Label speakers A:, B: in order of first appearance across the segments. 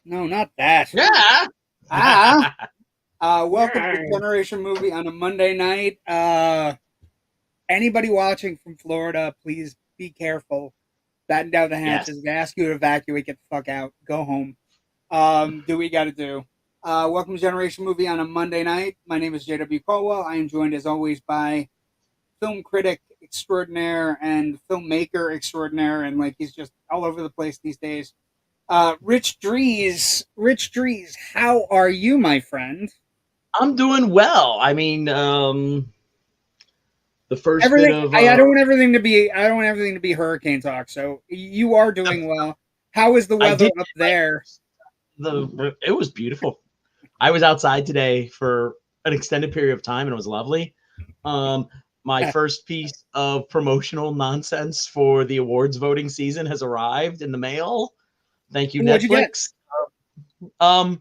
A: No, not that.
B: Yeah.
A: Ah. Welcome to
B: Yeah.
A: Generation Movie on a Monday night. Anybody watching from Florida, please be careful. Batten down the
B: Yes.
A: hatches. They ask you to evacuate, get the fuck out, go home. Do what you got to do. Welcome to Generation Movie on a Monday night. My name is J.W. Colwell. I am joined as always by film critic extraordinaire and filmmaker extraordinaire, and like he's just all over the place these days. Rich Drees. Rich Drees, how are you, my friend?
B: I'm doing well. The first bit
A: Everything.
B: of
A: I don't want everything to be. I don't want everything to be hurricane talk. So you are doing well. How is the
B: I
A: weather
B: did
A: up
B: get
A: there?
B: it was beautiful. I was outside today for an extended period of time and it was lovely. Um, my first piece of promotional nonsense for the awards voting season has arrived in the mail. Thank you,
A: What'd you get?
B: Netflix. Um,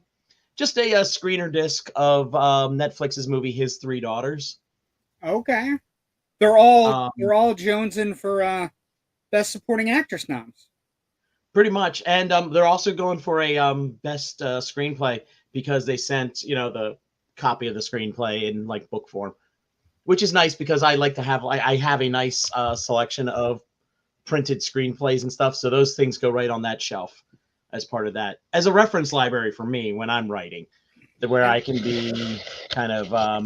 B: just a screener disc of Netflix's movie His Three Daughters.
A: Okay, they're all
B: Um,
A: jonesing for best supporting actress noms.
B: Pretty much, and they're also going for a best screenplay because they sent the copy of the screenplay in like book form, which is nice because I like to have I have a nice selection of printed screenplays and stuff, so those things go right on that shelf as part of that as a reference library for me when I'm writing, where
A: And
B: I can be kind of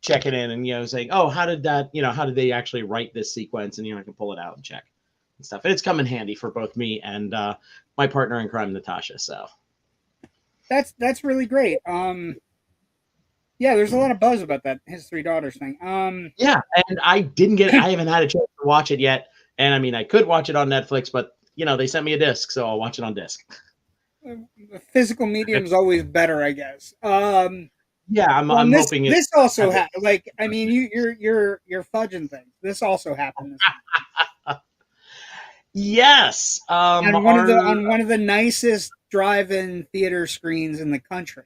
B: checking in and saying, oh, how did they actually write this sequence, and I can pull it out and check and stuff. And it's come in handy for both me and my partner in crime, Natasha. So
A: that's really great. Yeah, there's a lot of buzz about that his three daughters thing.
B: yeah, and I haven't had a chance to watch it yet. And I mean, I could watch it on Netflix, but they sent me a disc, so I'll watch it on disc.
A: Physical medium is always better, I guess.
B: Yeah, I'm
A: Well,
B: I'm
A: and this
B: hoping it.
A: this also like I mean you're fudging things. This also happened this
B: Yes.
A: week on one of the nicest drive-in theater screens in the country.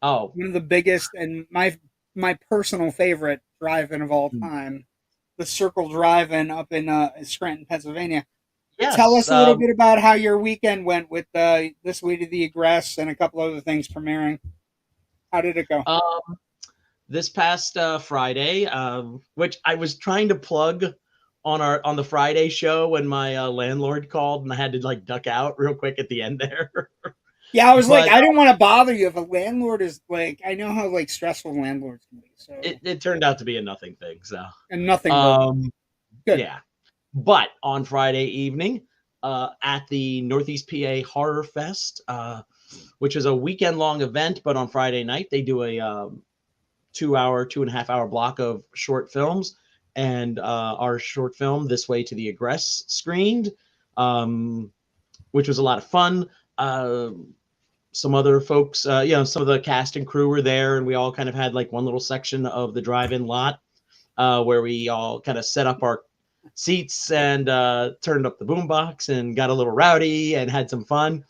B: Oh,
A: One of the biggest and my personal favorite drive-in of all time, the Circle Drive-in up in Scranton, Pennsylvania. Tell
B: yes.
A: us a little bit about how your weekend went with This Way to the Egress and a couple other things premiering. How did it go?
B: Um, this past Friday, which I was trying to plug on the Friday show when my landlord called and I had to like duck out real quick at the end there.
A: Yeah, I was like,
B: But
A: I didn't want to bother you if a landlord is like, I know how like stressful landlords can be. So
B: it turned out to be a nothing thing. So
A: and nothing broke.
B: um,
A: Good.
B: yeah. But on Friday evening, at the Northeast PA Horror Fest, which is a weekend long event, but on Friday night they do a 2.5 hour block of short films, and our short film This Way to the Egress screened, um, which was a lot of fun. Some other folks, some of the cast and crew were there, and we all kind of had like one little section of the drive-in lot where we all kind of set up our seats and turned up the boombox and got a little rowdy and had some fun.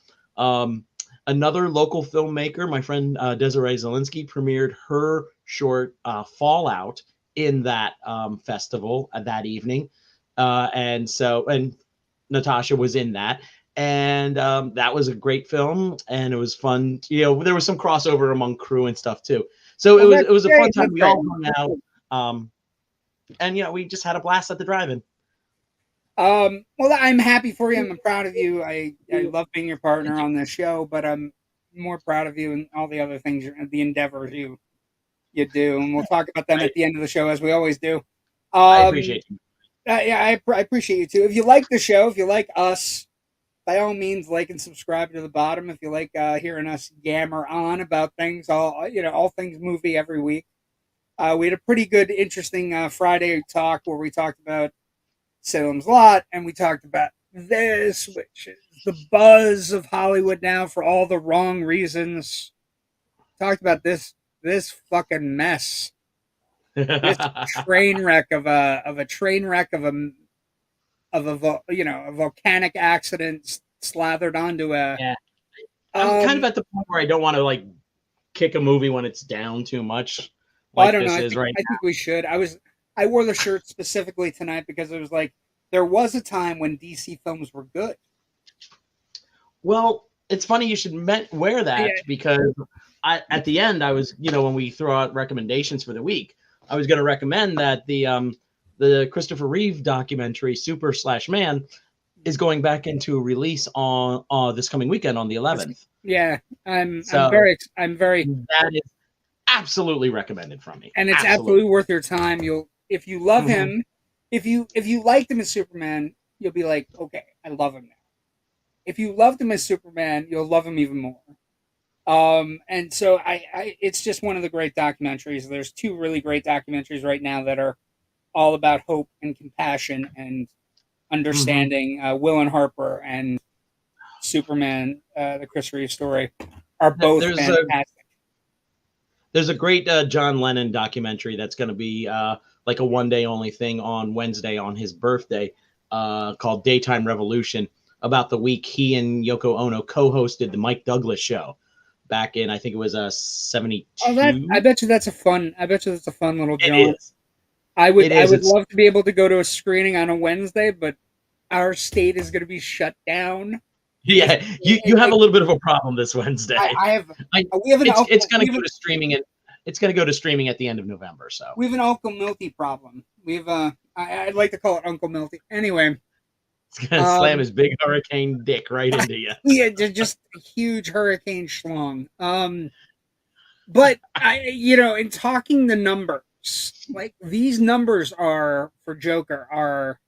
B: Another local filmmaker, my friend Desiree Zielinski, premiered her short Fallout in that festival that evening, and Natasha was in that, and that was a great film, and it was fun. There was some crossover among crew and stuff too, so it
A: Well,
B: was
A: that's
B: it was a fun
A: great.
B: time.
A: That's
B: We
A: great.
B: all hung out, and we just had a blast at the drive-in.
A: Well, I'm happy for you. I'm proud of you. I love being your partner on this show, but I'm more proud of you and all the other things, the endeavors you do, and we'll talk about them
B: I,
A: at the end of the show as we always do.
B: I
A: Um,
B: appreciate you.
A: yeah, I appreciate you too. If you like the show, if you like us, by all means, like and subscribe to the bottom. If you like hearing us yammer on about things, all things movie every week. We had a pretty good, interesting Friday talk where we talked about Salem's Lot, and we talked about this, which is the buzz of Hollywood now for all the wrong reasons. Talked about this fucking mess, this train wreck of a train wreck of a volcanic accident slathered onto a
B: Yeah, I'm kind of
A: um.
B: at the point where I don't want to like kick a movie when it's down too much,
A: Well, I
B: like
A: don't know.
B: this
A: I
B: is
A: think
B: right
A: I think we should. I wore the shirt specifically tonight because it was like there was a time when DC films were good.
B: now. Well, it's funny you should wear that because at the end I was, when we throw out recommendations for the week, I was going to recommend that the Christopher Reeve documentary Super/Man is going back into release on this coming weekend on the 11th.
A: Yeah, I'm
B: So
A: very
B: that is absolutely recommended from me,
A: and it's absolutely worth your time. If you love him, if you liked him as Superman, you'll be like, okay, I love him now. If you loved him as Superman, you'll love him even more. And so it's just one of the great documentaries. There's two really great documentaries right now that are all about hope and compassion and understanding. Will and Harper and Superman, the Chris Reeve story, are both fantastic.
B: There's a great John Lennon documentary that's going to be like a one-day only thing on Wednesday on his birthday called Daytime Revolution, about the week he and Yoko Ono co-hosted the Mike Douglas show back in, I think it was 72.
A: Oh, I bet you that's a fun little jaunt.
B: It is.
A: I would love to be able to go to a screening on a Wednesday, but our state is going to be shut down.
B: Yeah, you have a little bit of a problem this Wednesday. It's going to go to streaming, and it's going to go to streaming at the end of November. So
A: we have an Uncle Milty problem. I'd like to call it Uncle Milty. Anyway,
B: it's going to slam his big hurricane dick right into you.
A: Yeah, just a huge hurricane schlong. But in talking the numbers, like these numbers are for Joker are.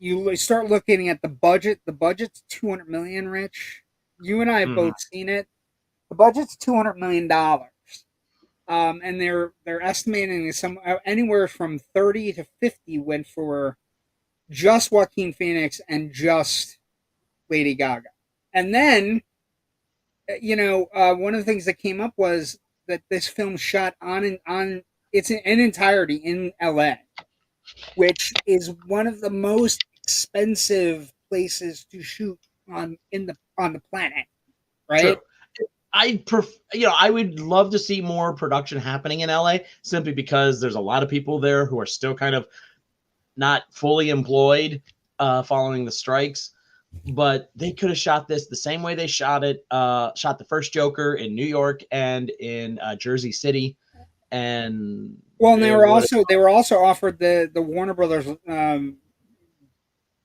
A: You start looking at the budget. The budget's $200 million. Rich, you and I have both seen it. The budget's $200 million, and they're estimating anywhere from 30 to 50 went for just Joaquin Phoenix and just Lady Gaga. And then, one of the things that came up was that this film shot on it's in entirety in LA, which is one of the most expensive places to shoot on the planet, right?
B: True. I would love to see more production happening in LA simply because there's a lot of people there who are still kind of not fully employed following the strikes, but they could have shot this the same way they shot the first Joker in New York and in Jersey City. And
A: they were also offered the Warner Brothers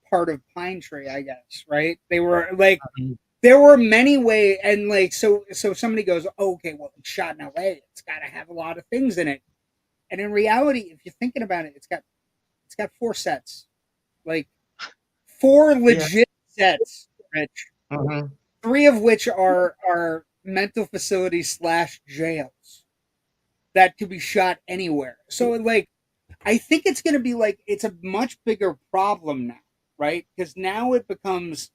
A: part of Pine Tree, I guess, right? They were like, there were many ways, and like so somebody goes, oh, okay, well, it's shot in LA, it's got to have a lot of things in it, and in reality, if you're thinking about it, it's got 4 sets, like 4 legit sets, Rich. 3 of which are mental facilities / jails that could be shot anywhere. So, like, I think it's going to be like, it's a much bigger problem now, right? Because now it becomes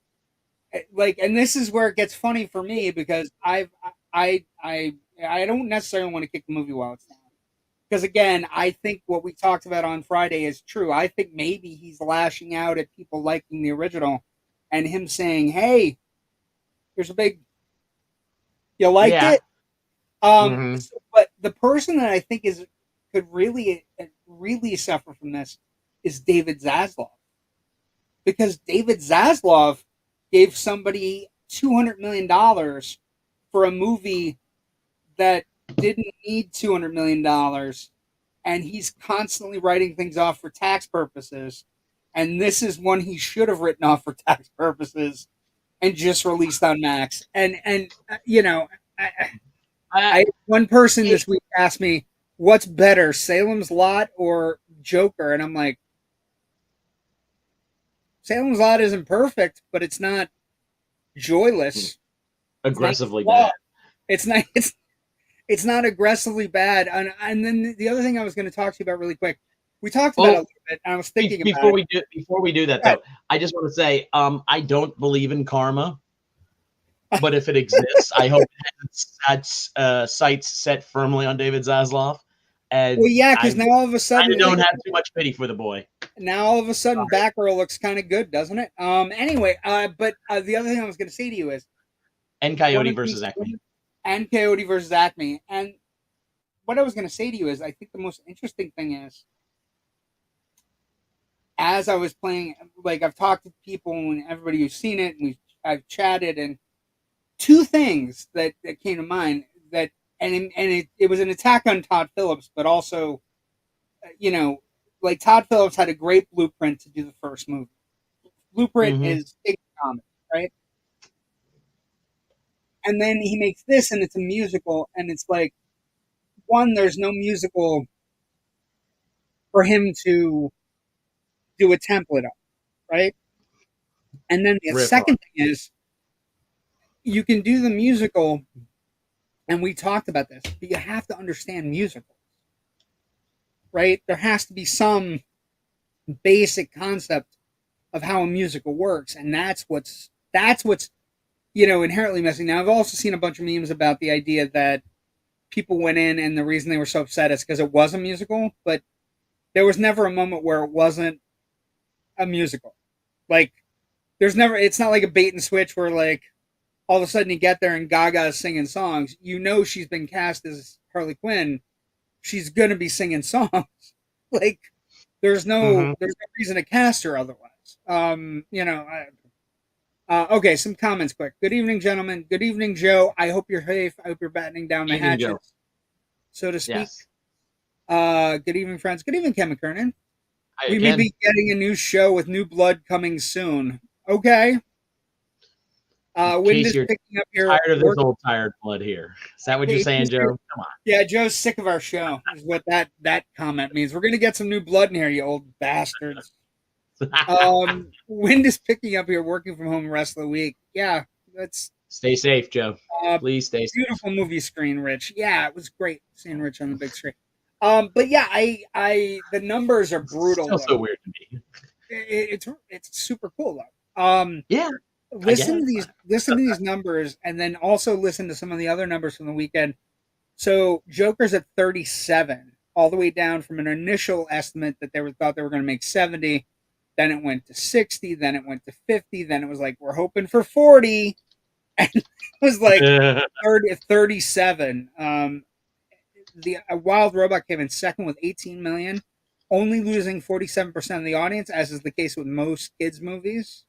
A: like, and this is where it gets funny for me because I don't necessarily want to kick the movie while it's down. Because again, I think what we talked about on Friday is true. I think maybe he's lashing out at people liking the original and him saying, hey, here's a big, you liked it? But the person that I think could really suffer from this is David Zaslav, because David Zaslav gave somebody $200 million for a movie that didn't need $200 million, and he's constantly writing things off for tax purposes, and this is one he should have written off for tax purposes and just released on Max. One person this week asked me, what's better, Salem's Lot or Joker? And I'm like, Salem's Lot isn't perfect, but it's not joyless.
B: Aggressively bad.
A: It's not aggressively bad. And then the other thing I was going to talk to you about really quick, we talked about it a little bit, and I was thinking
B: before we do that, though, I just want to say, I don't believe in karma. But if it exists, I hope it's sights set firmly on David Zaslav. And
A: because now all of a sudden,
B: I don't have too much pity for the boy.
A: Now all of a sudden, Batgirl looks kind of good, doesn't it? Anyway, but the other thing I was going to say to you is,
B: and Coyote versus Acme.
A: And Coyote versus Acme. And what I was going to say to you is, I think the most interesting thing is, as I was playing, like I've talked to people and everybody who's seen it, and I've chatted, and two things that came to mind that, and it was an attack on Todd Phillips, but also, you know, like Todd Phillips had a great blueprint to do the first movie. Blueprint
B: Mm-hmm.
A: is big comedy, right? And then he makes this, and it's a musical, and it's like, one, there's no musical for him to do a template of, right? And then the
B: Riff on.
A: second thing is, you can do the musical, and we talked about this, but you have to understand musicals, right? There has to be some basic concept of how a musical works, and that's what's inherently missing. Now, I've also seen a bunch of memes about the idea that people went in and the reason they were so upset is because it was a musical, but there was never a moment where it wasn't a musical. Like, it's not like a bait and switch where, like, all of a sudden you get there and Gaga is singing songs. You know she's been cast as Harley Quinn. She's gonna be singing songs. Like,
B: Mm-hmm.
A: there's no reason to cast her otherwise. Okay, some comments quick. Good evening, gentlemen. Good evening, Joe. I hope you're safe. I hope you're battening down the
B: Evening, Joe.
A: hatches, so to speak.
B: Yes.
A: Good evening, friends. Good evening, Ken McKernan.
B: Hi
A: We may
B: again.
A: be getting a new show with new blood coming soon. Okay.
B: In
A: Wind
B: case
A: is
B: you're
A: picking up here.
B: tired of this old tired blood here. Is that what you're saying, Joe? Come
A: Yeah, Joe's sick of our show, is what that comment means. We're gonna get some new blood in here, you old bastards.
B: on.
A: Wind is picking up here, working from home the rest of the week. Yeah, that's
B: Stay safe, Joe. Please stay safe.
A: beautiful movie screen, Rich. Yeah, it was great seeing Rich on the big screen. But yeah, the numbers are brutal
B: Still so
A: though.
B: weird to me.
A: It's super cool though.
B: Yeah, I guess.
A: Listen to these numbers, and then also listen to some of the other numbers from the weekend. So Joker's at 37, all the way down from an initial estimate that thought they were going to make 70. Then it went to 60. Then it went to 50. Then it was like, we're hoping for 40. And it was like 37. The Wild Robot came in second with 18 million, only losing 47% of the audience, as is the case with most kids' movies.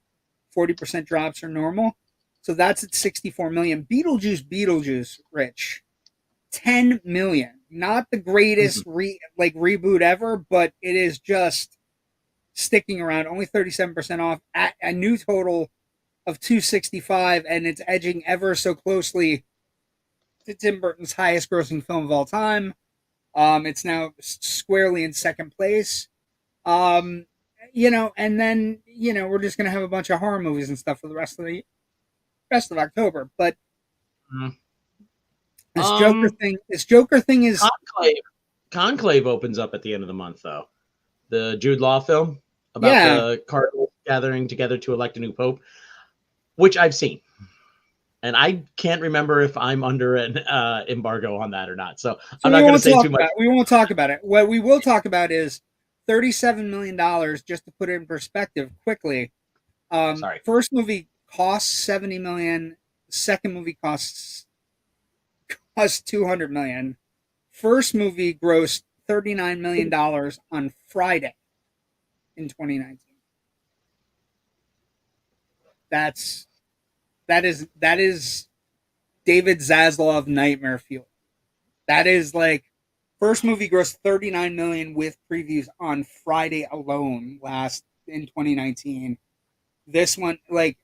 A: 40% drops are normal. So that's at 64 million. Beetlejuice, Rich. 10 million. Not the greatest reboot ever, but it is just sticking around, only 37% off at a new total of 265, and it's edging ever so closely to Tim Burton's highest grossing film of all time. It's now squarely in second place. Um, and then, we're just gonna have a bunch of horror movies and stuff for the rest of October. But
B: Mhm.
A: this Joker thing is,
B: Conclave opens up at the end of the month, though. The Jude Law film about
A: yeah.
B: the cardinals gathering together to elect a new pope, which I've seen. And I can't remember if I'm under an embargo on that or not. So I'm not going to say too much.
A: We won't talk about it. What we will talk about is $37 million, just to put it in perspective quickly.
B: Sorry.
A: First movie costs 70 million. Second movie costs 200 million. First movie grossed $39 million on Friday in 2019. That is David Zaslav nightmare fuel. That is like, first movie grossed 39 million with previews on Friday alone last in 2019. This one, like,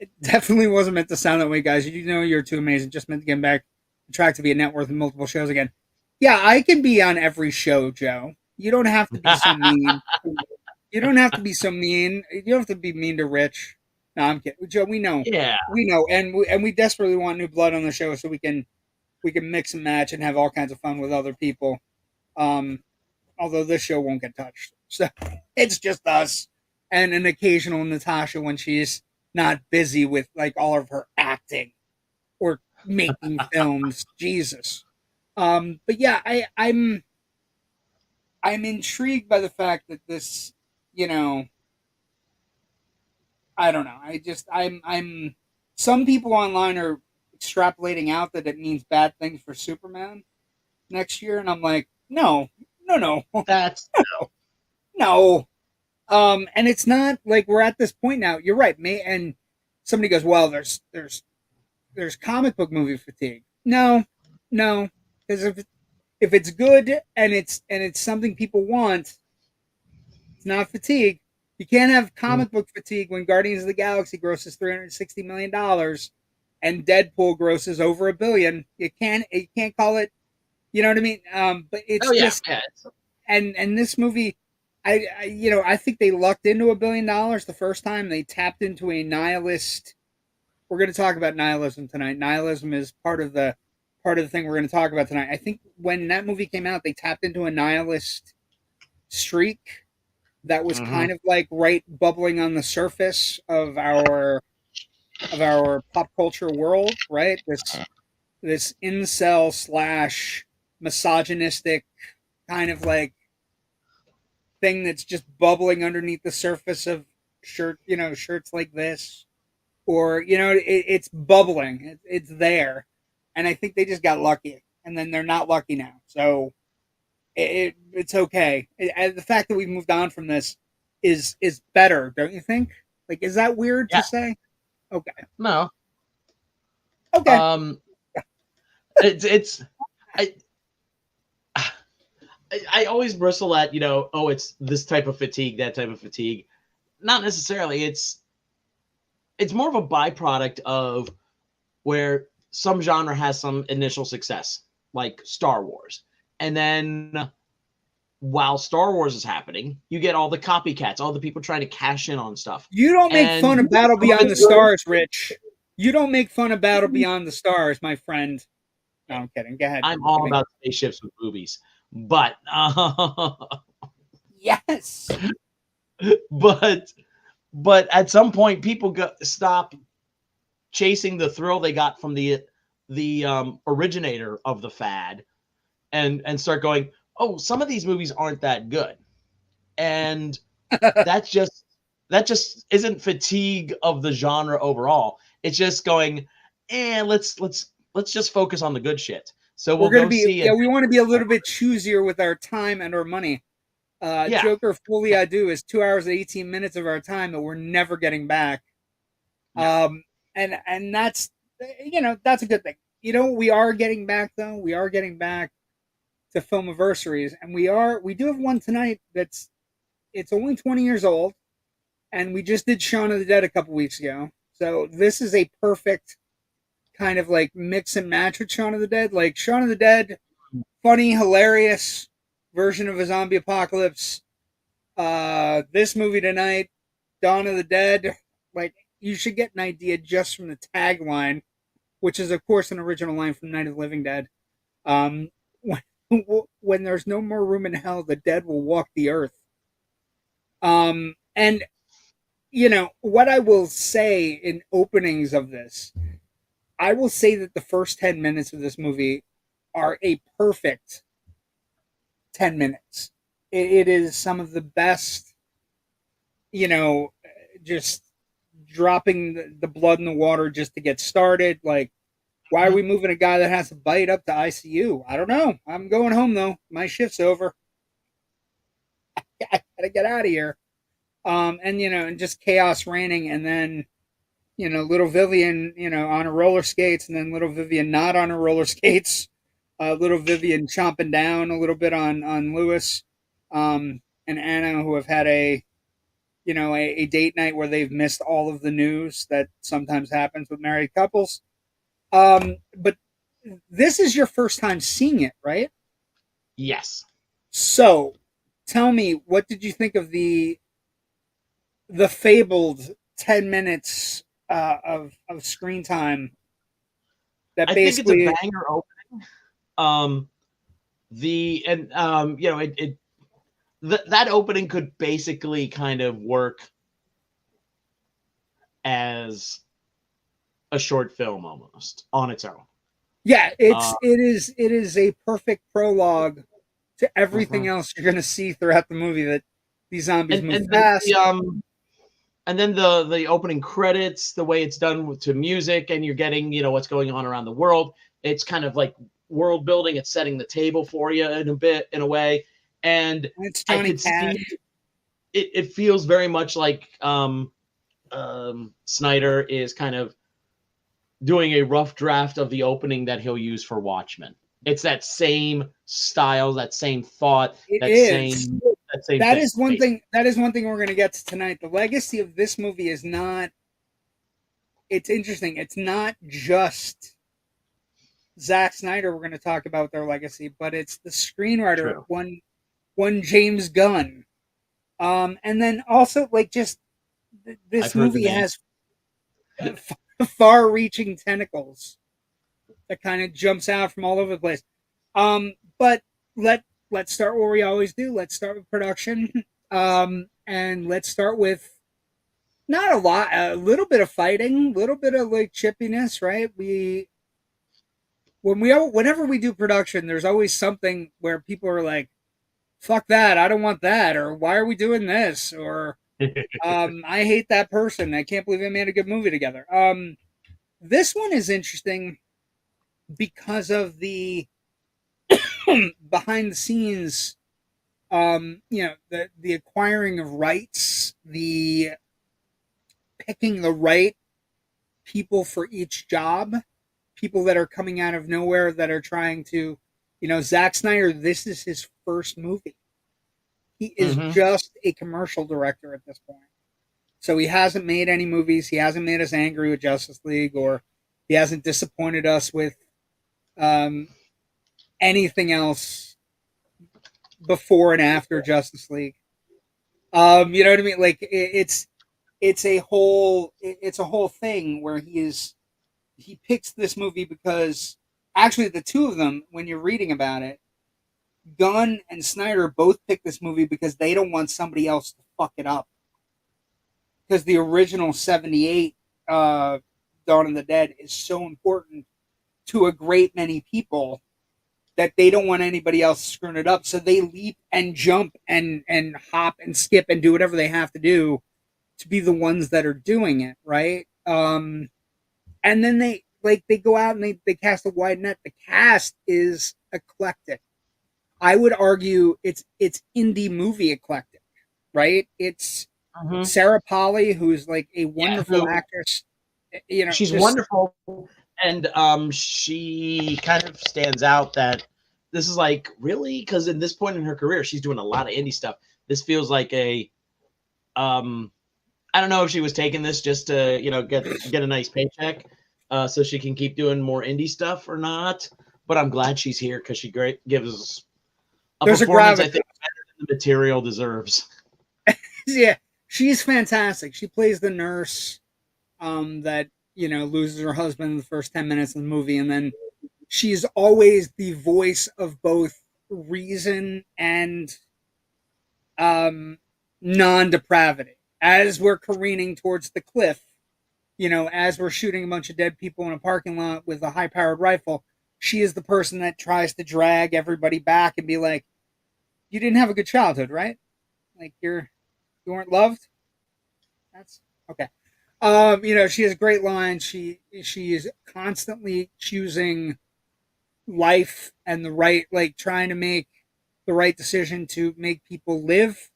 A: it definitely wasn't meant to sound that way, guys. You know you're too amazing. Just meant to get back on track to be a net worth in multiple shows again. Yeah, I can be on every show, Joe. You don't have to be so mean. You don't have to be so mean. You don't have to be mean to Rich. No, I'm kidding, Joe.
B: Yeah.
A: We know, and we desperately want new blood on the show so we can mix and match and have all kinds of fun with other people. Although this show won't get touched, so it's just us and an occasional Natasha when she's not busy with like all of her acting or making films. Jesus. But yeah, I'm intrigued by the fact that this, I don't know. I'm some people online are extrapolating out that it means bad things for Superman next year, and I'm like, no, no, no,
B: That's
A: no. And it's not like we're at this point now. You're right. And somebody goes, well, there's comic book movie fatigue. No, no, because if it's good and it's something people want, it's not fatigue. You can't have comic book fatigue when Guardians of the Galaxy grosses $360 million and Deadpool grosses over $1 billion. You can't call it. You know what I mean? But it's
B: oh yeah,
A: just
B: yeah.
A: and this movie, I think they lucked into $1 billion the first time. They tapped into a nihilist. We're going to talk about nihilism tonight. Nihilism is part of the thing we're going to talk about tonight. I think when that movie came out, they tapped into a nihilist streak that was kind of like right bubbling on the surface of our pop culture world, right? This incel slash misogynistic kind of like thing that's just bubbling underneath the surface of shirts like this, or it's bubbling. It's there, and I think they just got lucky, and then they're not lucky now. So it's okay. The fact that we've moved on from this is better, don't you think? Like, is that weird to
B: Yeah.
A: say? Okay.
B: No.
A: Okay.
B: It's I I always bristle at, oh, it's this type of fatigue, that type of fatigue. Not necessarily. It's more of a byproduct of where some genre has some initial success, like Star Wars. And then while Star Wars is happening, you get all the copycats, all the people trying to cash in on stuff.
A: You don't make
B: And
A: fun of Battle
B: some of
A: Beyond the
B: it's good.
A: Stars, Rich. You don't make fun of Battle Beyond the Stars, my friend. No, I'm kidding. Go ahead.
B: I'm all about spaceships with boobies. But
A: yes.
B: But at some point people stop chasing the thrill they got from the originator of the fad and start going, oh, some of these movies aren't that good. And that just isn't fatigue of the genre overall. It's just going, let's just focus on the good shit. So we'll go see it.
A: We want to be a little bit choosier with our time and our money.
B: Yeah.
A: Joker Fully I Do is 2 hours and 18 minutes of our time that we're never getting back. And that's that's a good thing. We are getting back though. We are getting back to Film-A-versaries, and we do have one tonight it's only 20 years old, and we just did Shaun of the Dead a couple weeks ago. So this is a perfect kind of like mix and match with Shaun of the Dead. Like Shaun of the Dead, funny, hilarious version of a zombie apocalypse. This movie tonight, Dawn of the Dead, like you should get an idea just from the tagline, which is of course an original line from Night of the Living Dead. When there's no more room in hell, the dead will walk the earth. And what I will say in openings of this, I will say that the first 10 minutes of this movie are a perfect 10 minutes. It is some of the best, just dropping the blood in the water just to get started. Like, why are we moving a guy that has a bite up to ICU? I don't know. I'm going home, though. My shift's over. I gotta get out of here. And just chaos reigning, and then little Vivian, on her roller skates, and then little Vivian not on her roller skates. Little Vivian chomping down a little bit on Lewis, and Anna, who have had a date night where they've missed all of the news that sometimes happens with married couples. But this is your first time seeing it, right?
B: Yes.
A: So, tell me, what did you think of the fabled 10 minutes of screen time? That
B: I
A: basically
B: think it's a banger opening. That opening could basically kind of work as a short film almost on its own.
A: Yeah, it is a perfect prologue to everything else you're going to see throughout the movie. That these zombies move fast.
B: And then the opening credits, the way it's done to music, and you're getting what's going on around the world. It's kind of like world building. It's setting the table for you in a way, and
A: It's
B: I
A: Johnny
B: could see
A: Cash.
B: it feels very much like Snyder is kind of doing a rough draft of the opening that he'll use for Watchmen. It's that same style, that same thought,
A: It
B: that
A: is.
B: same that same
A: That
B: thing,
A: is one
B: basically.
A: thing. That is one thing we're going to get to tonight. The legacy of this movie is not. It's interesting. It's not just Zack Snyder. We're going to talk about their legacy, but it's the screenwriter
B: True.
A: one James Gunn. And then also like just
B: I've
A: this
B: heard the
A: movie
B: name.
A: has far-reaching tentacles that kind of jumps out from all over the place. But let's start where we always do. Let's start with production. And let's start with not a lot, a little bit of fighting, a little bit of like chippiness, right? Whenever we do production, there's always something where people are like, "Fuck that! I don't want that," or "Why are we doing this?" or "I hate that person. I can't believe they made a good movie together." This one is interesting because of the behind the scenes, the acquiring of rights, the picking the right people for each job, people that are coming out of nowhere that are trying to, Zack Snyder, this is his first movie. He is
B: Hmm.
A: just a commercial director at this point. So he hasn't made any movies. He hasn't made us angry with Justice League, or he hasn't disappointed us with um, anything else before and after Justice League. You know what I mean? Like it's a whole thing where he picks this movie because actually the two of them, when you're reading about it, Gunn and Snyder both picked this movie because they don't want somebody else to fuck it up. Because the original '78 Dawn of the Dead is so important to a great many people that they don't want anybody else screwing it up. So they leap and jump and hop and skip and do whatever they have to do to be the ones that are doing it, right? And then they go out and they cast a wide net. The cast is eclectic. I would argue it's indie movie eclectic, right? It's
B: Hmm.
A: Sarah Polley, who's like a
B: Yeah,
A: wonderful
B: who
A: actress,
B: she's
A: just
B: wonderful, and she kind of stands out that this is like really because in this point in her career, she's doing a lot of indie stuff. This feels like a um I don't know if she was taking this just to get a nice paycheck, so she can keep doing more indie stuff or not. But I'm glad she's here because she great gives a
A: there's a
B: performance I
A: gravitas.
B: think better than the material deserves.
A: Yeah, she's fantastic. She plays the nurse that loses her husband in the first 10 minutes of the movie, and then she's always the voice of both reason and um, non-depravity. As we're careening towards the cliff, as we're shooting a bunch of dead people in a parking lot with a high-powered rifle, she is the person that tries to drag everybody back and be like, "You didn't have a good childhood, right? Like you weren't loved. That's okay." She has great lines. She is constantly choosing life and the right, like trying to make the right decision to make people live.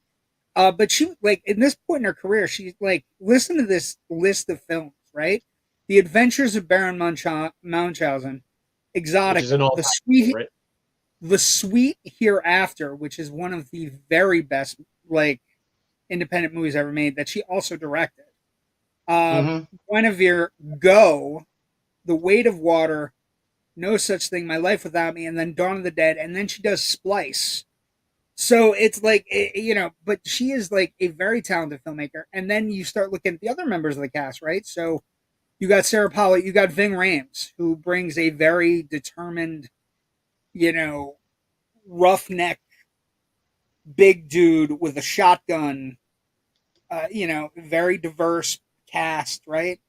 A: But she like in this point in her career, she's like, listen to this list of films, right? The Adventures of Baron Munchausen,
B: Which is
A: Exotica,
B: an all-time favorite.
A: The Sweet Hereafter, which is one of the very best like independent movies ever made that she also directed.
B: Hmm.
A: Guinevere, Go, The Weight of Water, No Such Thing, My Life Without Me, and then Dawn of the Dead, and then she does Splice. So it's like, but she is like a very talented filmmaker. And then you start looking at the other members of the cast, right? So you got Sarah Polley, you got Ving Rhames, who brings a very determined, you know, roughneck, big dude with a shotgun, very diverse cast, right?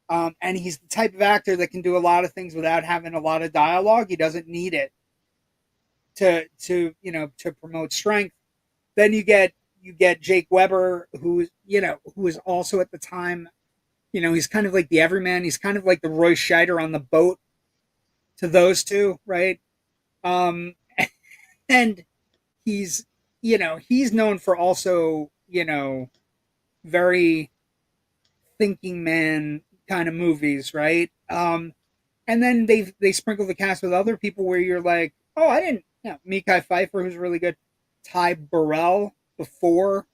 A: And he's the type of actor that can do a lot of things without having a lot of dialogue. He doesn't need it to promote strength. Then you get Jake Weber, who is also at the time, he's kind of like the everyman. He's kind of like the Roy Scheider on the boat to those two, right? Um, and he's he's known for also, very thinking man kind of movies, right? And then they sprinkle the cast with other people where you're like, oh, I didn't. Mekhi Phifer, who's really good. Ty Burrell before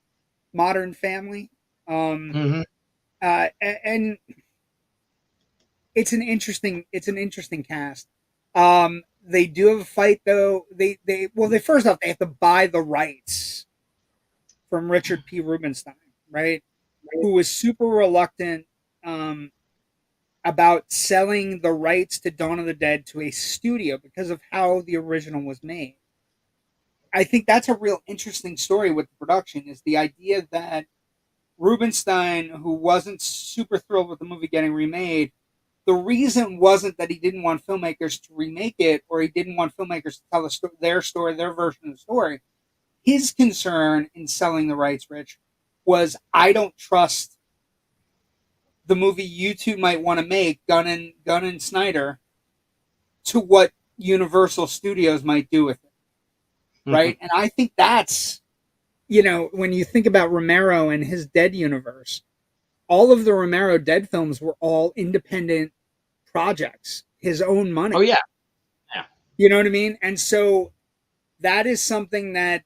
A: Modern Family. Um,
B: Mm-hmm.
A: and it's an interesting cast. They do have a fight though. They first off they have to buy the rights from Richard P. Rubenstein, right? Who was super reluctant um, about selling the rights to Dawn of the Dead to a studio because of how the original was made. I think that's a real interesting story with the production is the idea that Rubenstein, who wasn't super thrilled with the movie getting remade, the reason wasn't that he didn't want filmmakers to remake it or he didn't want filmmakers to tell their story, their version of the story. His concern in selling the rights, Rich, was I don't trust the movie you two might want to make, Gunn and Snyder, to what Universal Studios might do with it, right? And I think that's when you think about Romero and his Dead universe, all of the Romero Dead films were all independent projects, his own money.
B: Oh yeah, yeah.
A: You know what I mean? And so that is something that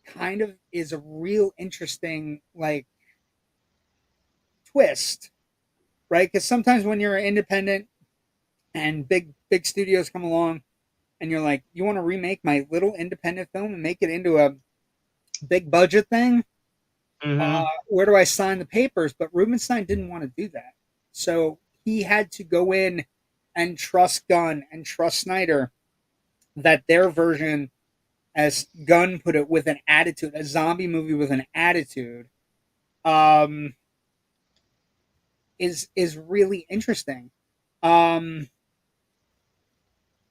A: kind of is a real interesting like twist, right? Because sometimes when you're independent and big studios come along and you're like, you want to remake my little independent film and make it into a big budget thing?
B: Mm-hmm.
A: Where do I sign the papers? But Rubenstein didn't want to do that. So he had to go in and trust Gunn and trust Snyder that their version, as Gunn put it, with an attitude, a zombie movie with an attitude, um, is really interesting. Um,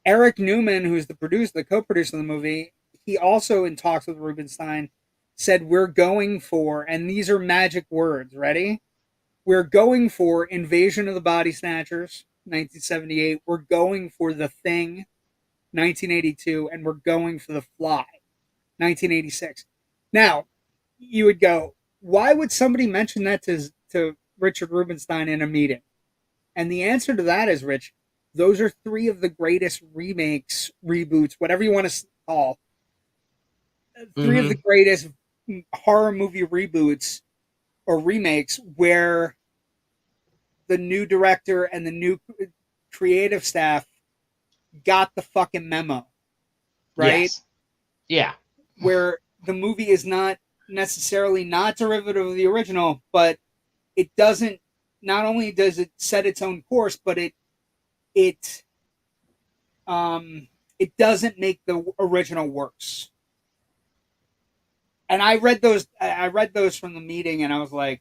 A: Eric Newman, who's the co-producer of the movie, he also in talks with Rubenstein said we're going for, and these are magic words. Ready? We're going for Invasion of the Body Snatchers, 1978. We're going for The Thing, 1982, and we're going for The Fly, 1986. Now, you would go, why would somebody mention that to Richard Rubenstein in a meeting? And the answer to that is, Rich, those are three of the greatest remakes, reboots, whatever you want to call, three of the
B: Mm-hmm.
A: greatest horror movie reboots or remakes where the new director and the new creative staff got the fucking memo, right?
B: Yes. Yeah.
A: Where the movie is not necessarily not derivative of the original, but it doesn't. Not only does it set its own course, but it um it doesn't make the original worse. And I read those from the meeting, and I was like,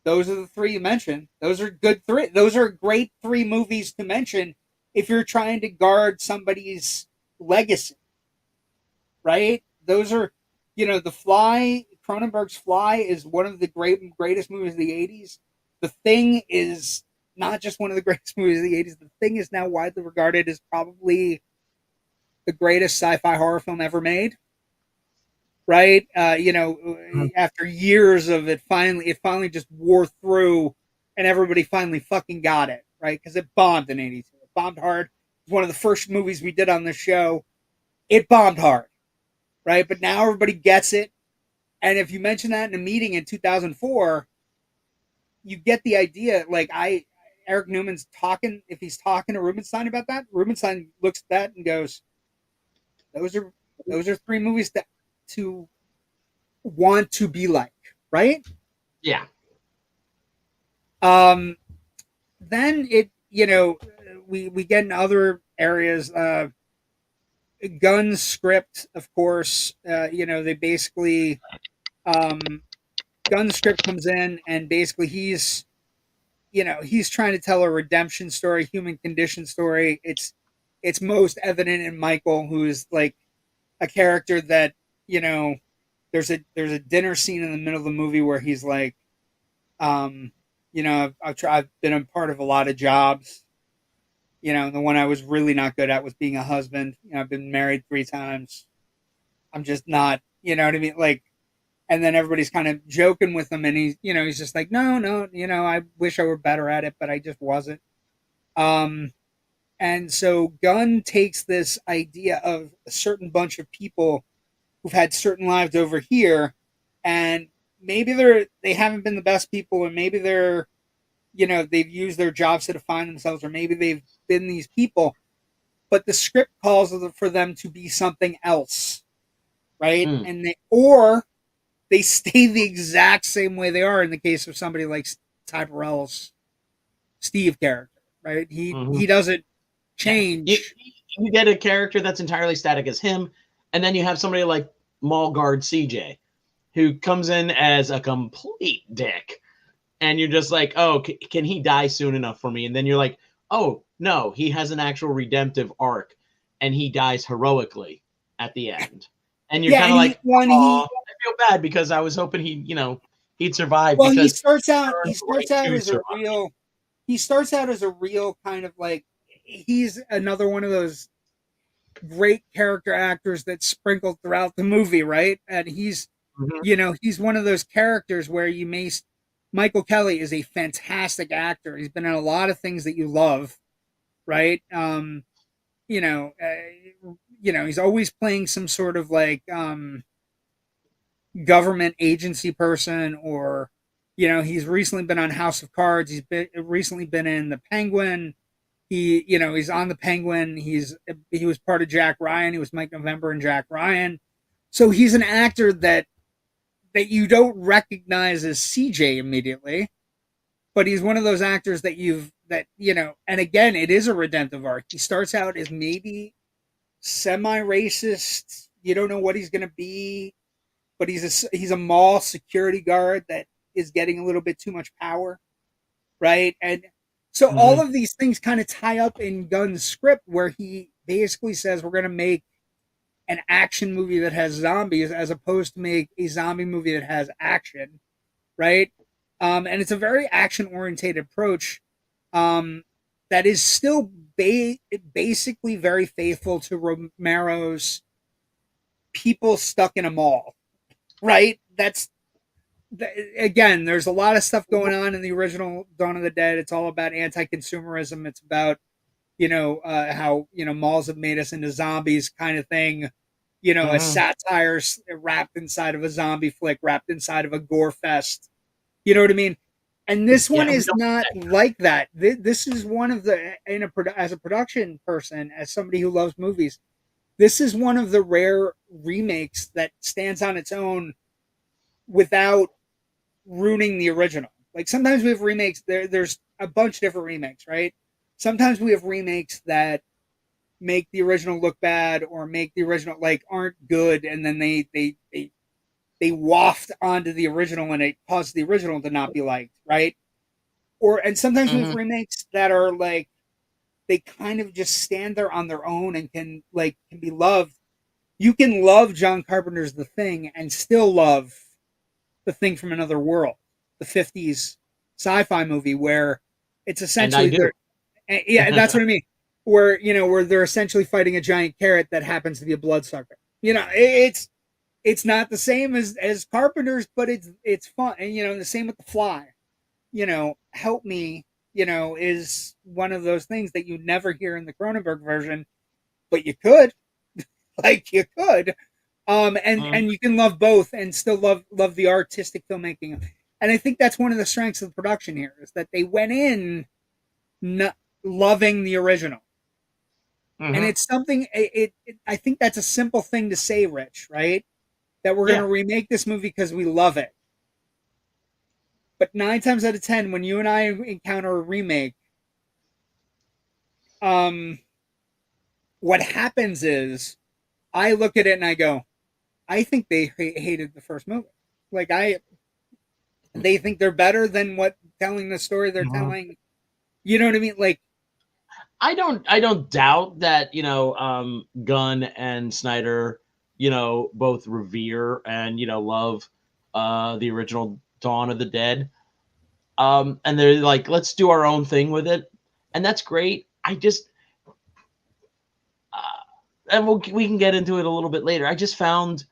A: those are the three you mentioned. Those are good three. Those are great three movies to mention if you're trying to guard somebody's legacy, right? Those are, The Fly, Cronenberg's Fly is one of the greatest movies of the 80s. The Thing is not just one of the greatest movies of the 80s. The Thing is now widely regarded as probably the greatest sci-fi horror film ever made. Right? After years of it finally just wore through, and everybody finally fucking got it, right? Because it bombed in '82. It bombed hard. It was one of the first movies we did on this show. It bombed hard, right? But now everybody gets it. And if you mention that in a meeting in 2004, you get the idea. Eric Newman's talking. If he's talking to Rubenstein about that, Rubenstein looks at that and goes, "Those are three movies to want to be like, right?"
B: Yeah.
A: Um, then we get in other areas. Gunn's script, of course. They basically Gunn's script comes in, and basically he's trying to tell a redemption story, human condition story. It's most evident in Michael, who is like a character that you know. There's a dinner scene in the middle of the movie where he's like, I've been a part of a lot of jobs. The one I was really not good at was being a husband. I've been married 3 times. I'm just not. You know what I mean? Like, and then everybody's kind of joking with him, and he's just like, no, no, I wish I were better at it, but I just wasn't. Um, and so Gunn takes this idea of a certain bunch of people who've had certain lives over here, and maybe they haven't been the best people, and maybe they've used their jobs to define themselves, or maybe they've been these people, but the script calls for them to be something else, right?
B: Mm.
A: And they stay the exact same way they are in the case of somebody like Ty Burrell's Steve character, right? He doesn't
B: Yeah.
A: change.
B: You get a character that's entirely static as him, and then you have somebody like Mall Guard CJ, who comes in as a complete dick. And you're just like, oh, can he die soon enough for me? And then you're like, oh, no, he has an actual redemptive arc, and he dies heroically at the end. And you're
A: Yeah,
B: kind
A: and
B: of like, oh, I feel bad because I was hoping he'd survive.
A: well,
B: Because
A: he starts out as a real he starts out as a real kind of like, he's another one of those great character actors that's sprinkled throughout the movie, right? And
B: Mhm.
A: he's one of those characters where Michael Kelly is a fantastic actor. He's been in a lot of things that you love, right? You know, he's always playing some sort of like government agency person, or he's recently been on House of Cards. Recently been in The Penguin. He's on The Penguin. He was part of Jack Ryan. He was Mike November and Jack Ryan. So he's an actor that you don't recognize as CJ immediately, but he's one of those actors and again, it is a redemptive arc. He starts out as maybe semi-racist. You don't know what he's going to be, but he's a mall security guard that is getting a little bit too much power, right? And so all of these things kind of tie up in Gunn's script, where he basically says we're going to make an action movie that has zombies as opposed to make a zombie movie that has action, right? And it's a very action oriented approach that is still basically very faithful to Romero's people stuck in a mall, right? Again, there's a lot of stuff going on in the original Dawn of the Dead. It's all about anti-consumerism. It's about how malls have made us into zombies, kind of thing. A satire wrapped inside of a zombie flick, wrapped inside of a gore fest. You know what I mean? And this one is not like that. This is one of the as a production person, as somebody who loves movies, this is one of the rare remakes that stands on its own without ruining the original. Like, sometimes we have remakes. There's a bunch of different remakes, right? Sometimes we have remakes that make the original look bad, or make the original aren't good, and then they waft onto the original, and it causes the original to not be liked, right? And sometimes we have remakes that are like, they kind of just stand there on their own and can be loved. You can love John Carpenter's The Thing and still love The Thing from Another World, the 50s sci-fi movie where it's essentially yeah, and that's what I mean. Where they're essentially fighting a giant carrot that happens to be a bloodsucker. It's not the same as Carpenter's, but it's fun. And the same with The Fly. Help Me, is one of those things that you never hear in the Cronenberg version, but you could. You could. And you can love both and still love the artistic filmmaking. And I think that's one of the strengths of the production here, is that they went in not loving the original. And it's something, I think that's a simple thing to say, Rich, right? That we're going to remake this movie because we love it. But 9 times out of 10, when you and I encounter a remake, what happens is I look at it and I go, I think they hated the first movie. They think they're better than telling the story they're telling. You know what I mean?
B: I don't doubt that Gunn and Snyder both revere and love the original Dawn of the Dead, and they're like, let's do our own thing with it, and that's great. I just and we can get into it a little bit later. I just found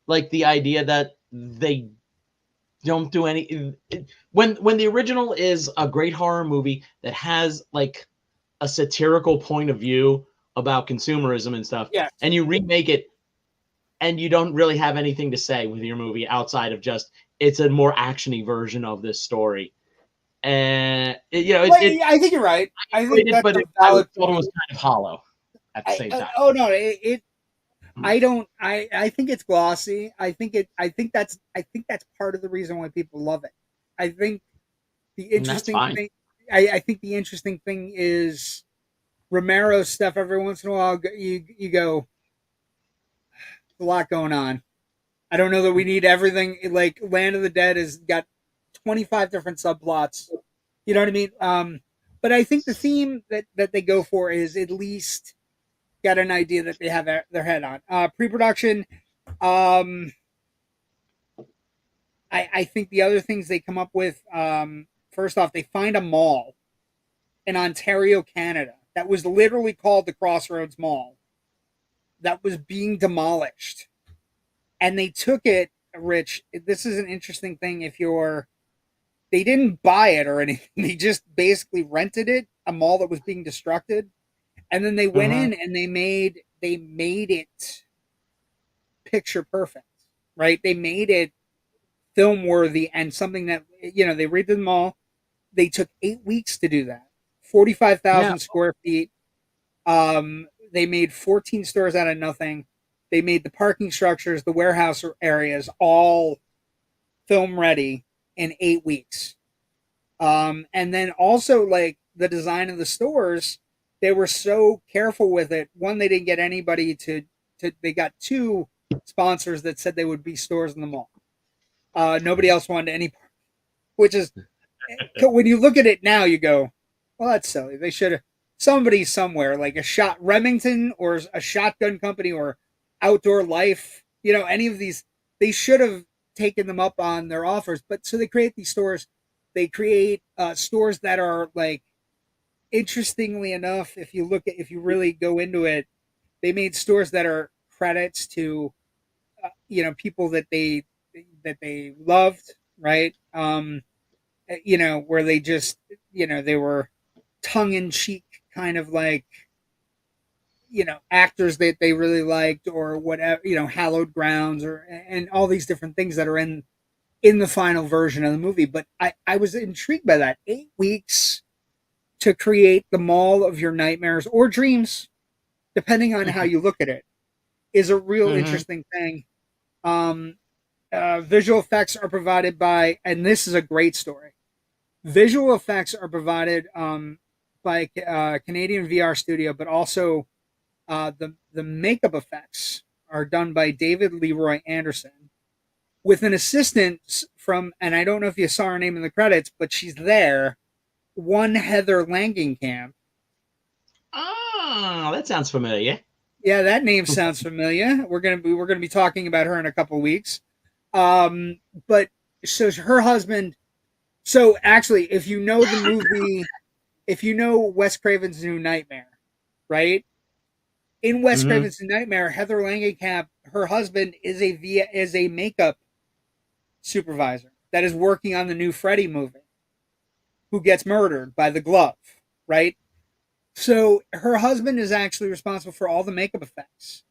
B: like the idea that they don't do any when the original is a great horror movie that has like a satirical point of view about consumerism and stuff,
A: Yes.
B: and you remake it and you don't really have anything to say with your movie outside of just it's a more actiony version of this story. And you know,
A: Well, yeah, I think you're right. I
B: enjoyed
A: think
B: it,
A: that's
B: but
A: a
B: I
A: valid
B: thought it
A: point.
B: was kind of hollow at the same time.
A: Oh no, I don't. I think it's glossy. I think it. I think that's part of the reason why people love it. I think the
B: And that's
A: interesting
B: fine.
A: thing. I think the interesting thing is Romero's stuff. Every once in a while, you go, a lot going on. I don't know that we need everything. Like Land of the Dead has got 25 different subplots. You know what I mean? But I think the theme that they go for is at least got an idea that they have their head on. Pre-production. Um, I think the other things they come up with. First off, they find a mall in Ontario, Canada, that was literally called the Crossroads Mall, that was being demolished, and they took it. Rich, this is an interesting thing. If you're, they didn't buy it or anything; they just basically rented it, a mall that was being destructed, and then they went
B: Mm-hmm.
A: in and they made it picture perfect, right? They made it film worthy and something that they redid the mall. They took 8 weeks to do that. Forty-five
B: Yeah.
A: thousand square feet. They made 14 stores out of nothing. They made the parking structures, the warehouse areas, all film ready in 8 weeks. And then also like the design of the stores, they were so careful with it. One, they didn't get anybody to. They got two sponsors that said they would be stores in the mall. Nobody else wanted any, which is when you look at it now, you go, well, that's silly. They should have somebody somewhere like a shot Remington or a shotgun company or Outdoor Life. Any of these, they should have taken them up on their offers. But so they create these stores. They create stores that are like, interestingly enough, if you really go into it, they made stores that are credits to people that they loved, right? Where they just they were tongue in cheek kind of like actors that they really liked or whatever, hallowed grounds or and all these different things that are in the final version of the movie. But I was intrigued by that. 8 weeks to create the mall of your nightmares or dreams, depending on how you look at it, is a real
B: Mm-hmm.
A: interesting thing. um Visual effects are provided by, and this is a great story. Visual effects are provided by Canadian VR studio, but also the makeup effects are done by David Leroy Anderson with an assistant from, and I don't know if you saw her name in the credits, but she's there. One Heather Langenkamp.
B: Oh, that sounds familiar.
A: Yeah, that name sounds familiar. We're gonna be talking about her in a couple weeks. But so her husband. So actually, if you know the movie, if you know Wes Craven's New Nightmare, right? In Wes
B: Mm-hmm.
A: Craven's New Nightmare, Heather Langenkamp, her husband is a makeup supervisor that is working on the new Freddy movie, who gets murdered by the glove, right? So her husband is actually responsible for all the makeup effects.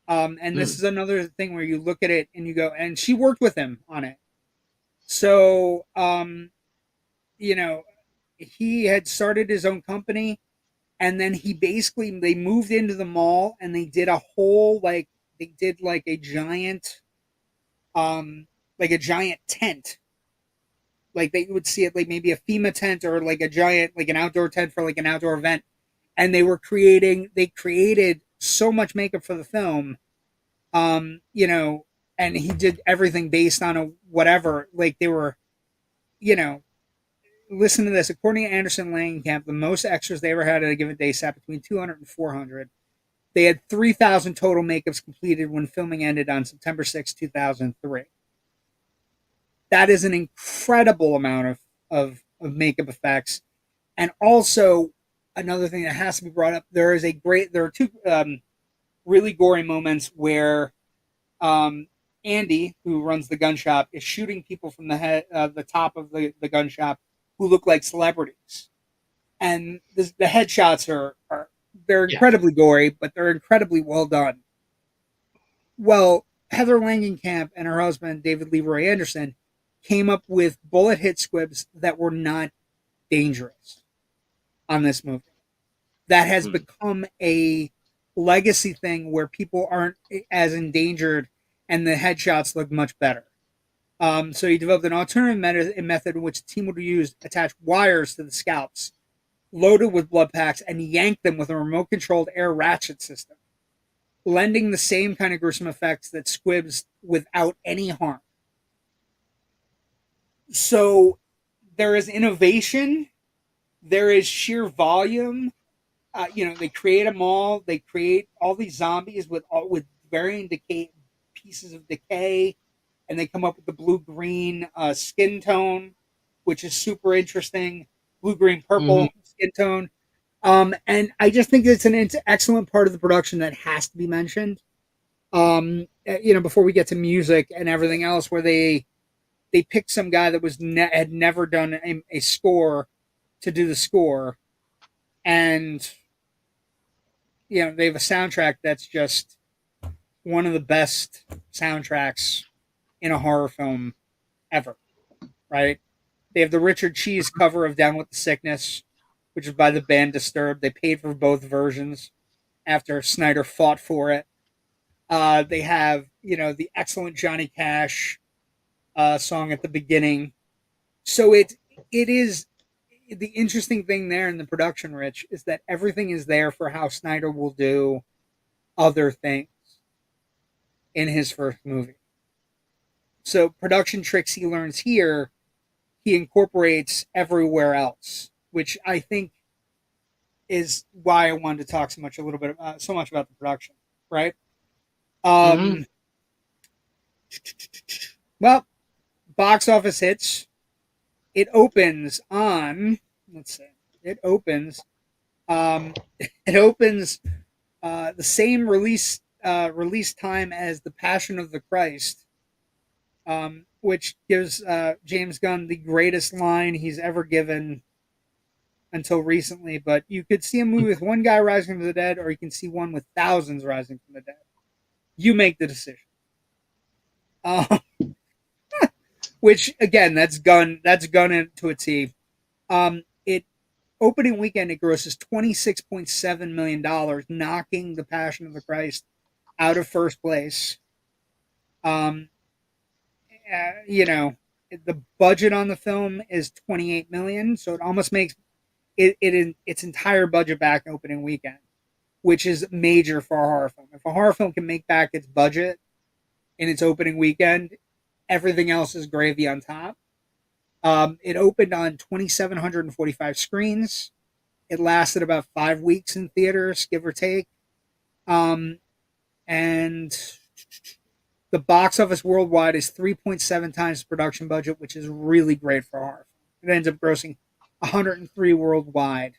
A: And this
B: Mm.
A: is another thing where you look at it and you go, and she worked with him on it. So, you know, he had started his own company, and then they moved into the mall and they did a whole they did like a giant tent, like they would see it like maybe a FEMA tent or like a giant like an outdoor tent for like an outdoor event. And they created so much makeup for the film. You know, and he did everything based on a whatever, like they were, you know, listen to this. According to Anderson Langenkamp, the most extras they ever had at a given day sat between 200 and 400. They had 3,000 total makeups completed when filming ended on September 6, 2003. That is an incredible amount of makeup effects. And also, another thing that has to be brought up, there are two really gory moments where Andy, who runs the gun shop, is shooting people from the top of the gun shop who look like celebrities, and the headshots are they're
B: Yeah.
A: incredibly gory, but they're incredibly well done. Well, Heather Langenkamp and her husband David Leroy Anderson came up with bullet hit squibs that were not dangerous on this movie. That has become a legacy thing where people aren't as endangered and the headshots look much better. So he developed an alternative method in which the team would use attach wires to the scalps, loaded with blood packs, and yank them with a remote controlled air ratchet system, lending the same kind of gruesome effects that squibs without any harm. So there is innovation, there is sheer volume. They create them all. They create all these zombies with varying decay pieces of decay, and they come up with the blue green skin tone, which is super interesting. Blue green purple skin tone. And I just think it's an excellent part of the production that has to be mentioned. Before we get to music and everything else, where they picked some guy that had never done a score to do the score, and they have a soundtrack that's just one of the best soundtracks in a horror film ever. Right? They have the Richard Cheese cover of "Down with the Sickness," which is by the band Disturbed. They paid for both versions after Snyder fought for it. They have, the excellent Johnny Cash song at the beginning. So it is the interesting thing there in the production, Rich, is that everything is there for how Snyder will do other things in his first movie. So production tricks he learns here, he incorporates everywhere else, which I think is why I wanted to talk so much about the production, right? Well, box office hits. It opens on. Let's see. It opens. It opens the same release time as The Passion of the Christ, which gives James Gunn the greatest line he's ever given until recently. But you could see a movie with one guy rising from the dead, or you can see one with thousands rising from the dead. You make the decision. Which again, that's Gunn into a T. It opening weekend it grosses $26.7 million, knocking The Passion of the Christ out of first place. The budget on the film is $28 million, so it almost makes its entire budget back opening weekend, which is major for a horror film. If a horror film can make back its budget in its opening weekend, everything else is gravy on top. It opened on 2,745 screens. It lasted about 5 weeks in theaters, give or take. And the box office worldwide is 3.7 times the production budget, which is really great for horror. It ends up grossing 103 worldwide,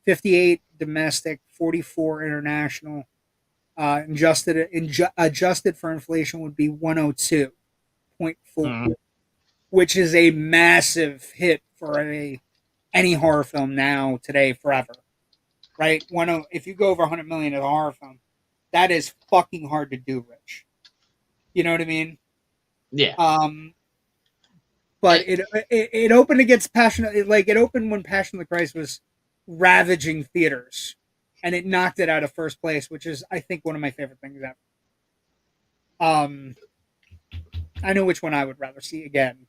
A: 58 domestic, 44 international. Adjusted for inflation would be 102.4, which is a massive hit for any horror film now, today, forever. Right? If you go over 100 million in a horror film, that is fucking hard to do, Rich. You know what I mean?
B: Yeah.
A: But it opened against Passion. It opened when Passion of the Christ was ravaging theaters, and it knocked it out of first place, which is, I think, one of my favorite things ever. I know which one I would rather see again.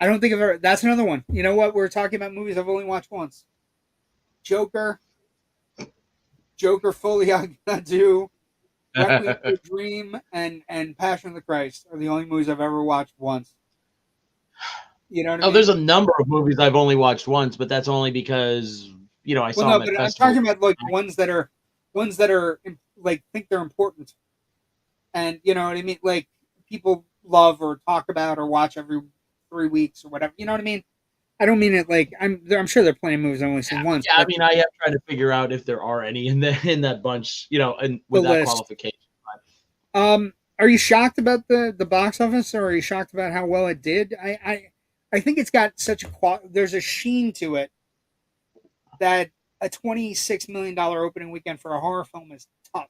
A: I don't think I've ever. That's another one. You know what? We're talking about movies I've only watched once. Joker, Folie à Deux, Requiem for a Dream, and Passion of the Christ are the only movies I've ever watched once. You know what I mean?
B: There's a number of movies I've only watched once, but that's only because I saw them at festivals.
A: I'm talking about ones that are think they're important, and you know what I mean. Like people love or talk about or watch every 3 weeks or whatever. You know what I mean? I don't mean it like I'm sure there are plenty of movies I've only seen once.
B: Yeah, I mean, I am trying to figure out if there are any in that bunch, and with that qualification.
A: Are you shocked about the box office, or are you shocked about how well it did? I think it's got such a there's a sheen to it that a $26 million opening weekend for a horror film is tough.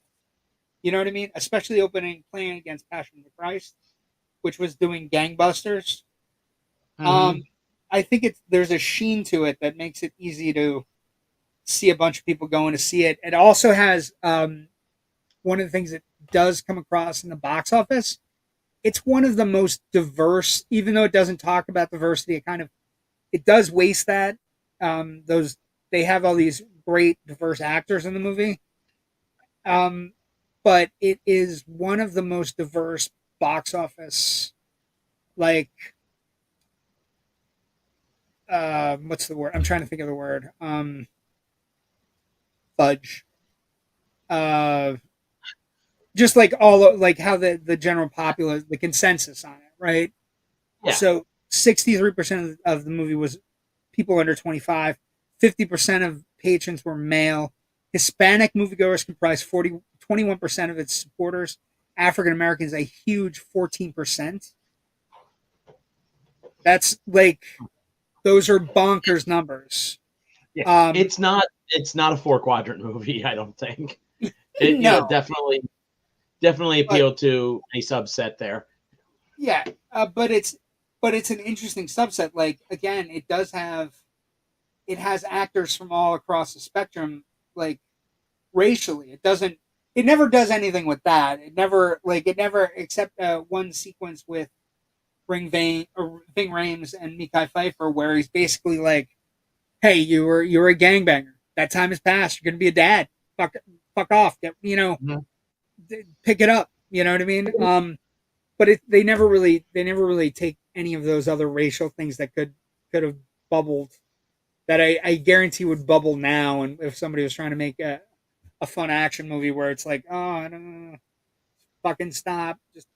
A: You know what I mean? Especially opening playing against Passion of the Christ, which was doing gangbusters.
B: Mm-hmm.
A: Um, I think it's there's a sheen to it that makes it easy to see a bunch of people going to see it. It also has one of the things that does come across in the box office. It's one of the most diverse, even though it doesn't talk about diversity. It does waste that. Those they have all these great diverse actors in the movie, um, but it is one of the most diverse box office. Like, what's the word? I'm trying to think of the word. Fudge. Uh, just like like how the general populace, the consensus on it, right?
B: Yeah.
A: So 63% of the movie was people under 25. 50% of patrons were male. Hispanic moviegoers comprised 21% of its supporters. African Americans a huge 14%. That's like those are bonkers numbers.
B: Yeah.
A: Um,
B: It's not a four quadrant movie, I don't think. It
A: no,
B: definitely
A: but
B: appealed to a subset there.
A: yeah, but it's an interesting subset. Like again, it has actors from all across the spectrum, like racially. It never does anything with that. It never except one sequence with Ving Rhames and Mekhi Phifer where he's basically like, "Hey, you were a gangbanger. That time has passed. You're gonna be a dad. Fuck off.
B: Mhm.
A: Pick it up." You know what I mean? But they never really take any of those other racial things that could have bubbled that I guarantee would bubble now. And if somebody was trying to make a fun action movie where it's like, oh, I don't know, fucking stop, just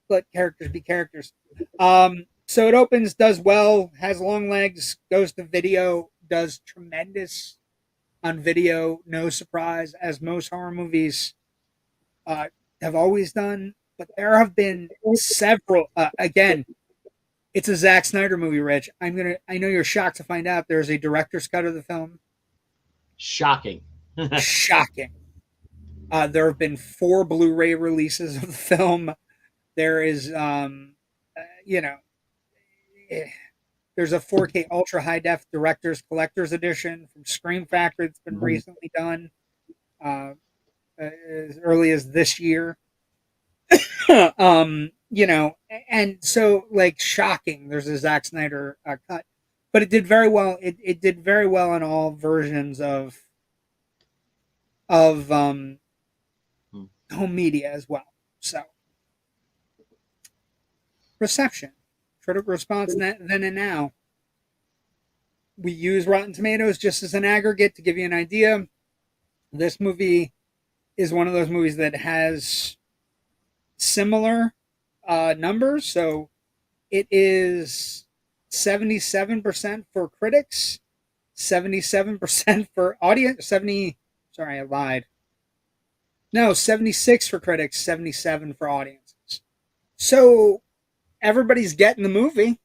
A: let characters be characters. So it opens, does well, has long legs, goes to video, does tremendous on video. No surprise, as most horror movies uh, have always done. But there have been several. Again, it's a Zack Snyder movie, Rich. I know you're shocked to find out there's a director's cut of the film.
B: Shocking.
A: Shocking. There have been 4 Blu-ray releases of the film. There is, you know, eh, there's a 4K ultra high def director's collector's edition from Scream Factory that's been recently done, uh, as early as this year. And so like shocking. There's a Zack Snyder cut, but it did very well. It did very well in all versions of home media as well. So reception, critical response then and now. We use Rotten Tomatoes just as an aggregate to give you an idea. This movie is one of those movies that has similar numbers. So it is 77% for critics, 77% for audience. 70. Sorry, I lied. No, 76 for critics, 77 for audiences. So everybody's getting the movie.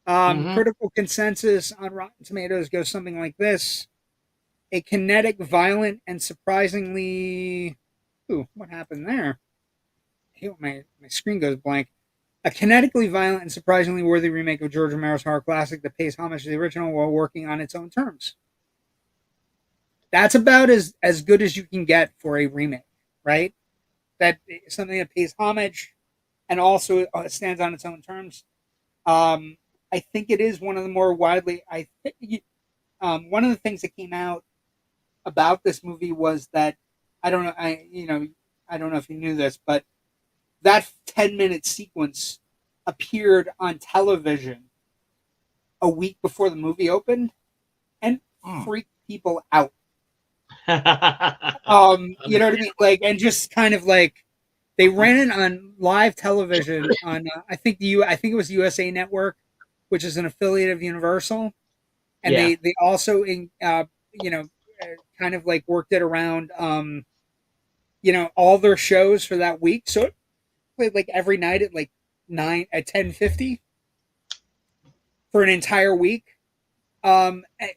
B: Hmm.
A: Critical consensus on Rotten Tomatoes goes something like this: a kinetic, violent, and surprisingly, ooh, what happened there? My screen goes blank. A kinetically violent and surprisingly worthy remake of George Romero's horror classic that pays homage to the original while working on its own terms. That's about as good as you can get for a remake, right? That something that pays homage and also stands on its own terms. Um, I think it is one of the more widely. I think one of the things that came out about this movie was that I don't know. I don't know if you knew this, but that 10-minute sequence appeared on television a week before the movie opened and freaked people out. You know what I mean? Like, and just kind of like they ran it on live television on I think it was USA Network, which is an affiliate of Universal, and
B: Yeah.
A: they also you know kind of like worked it around all their shows for that week. So played like every night at like 10:50 for an entire week.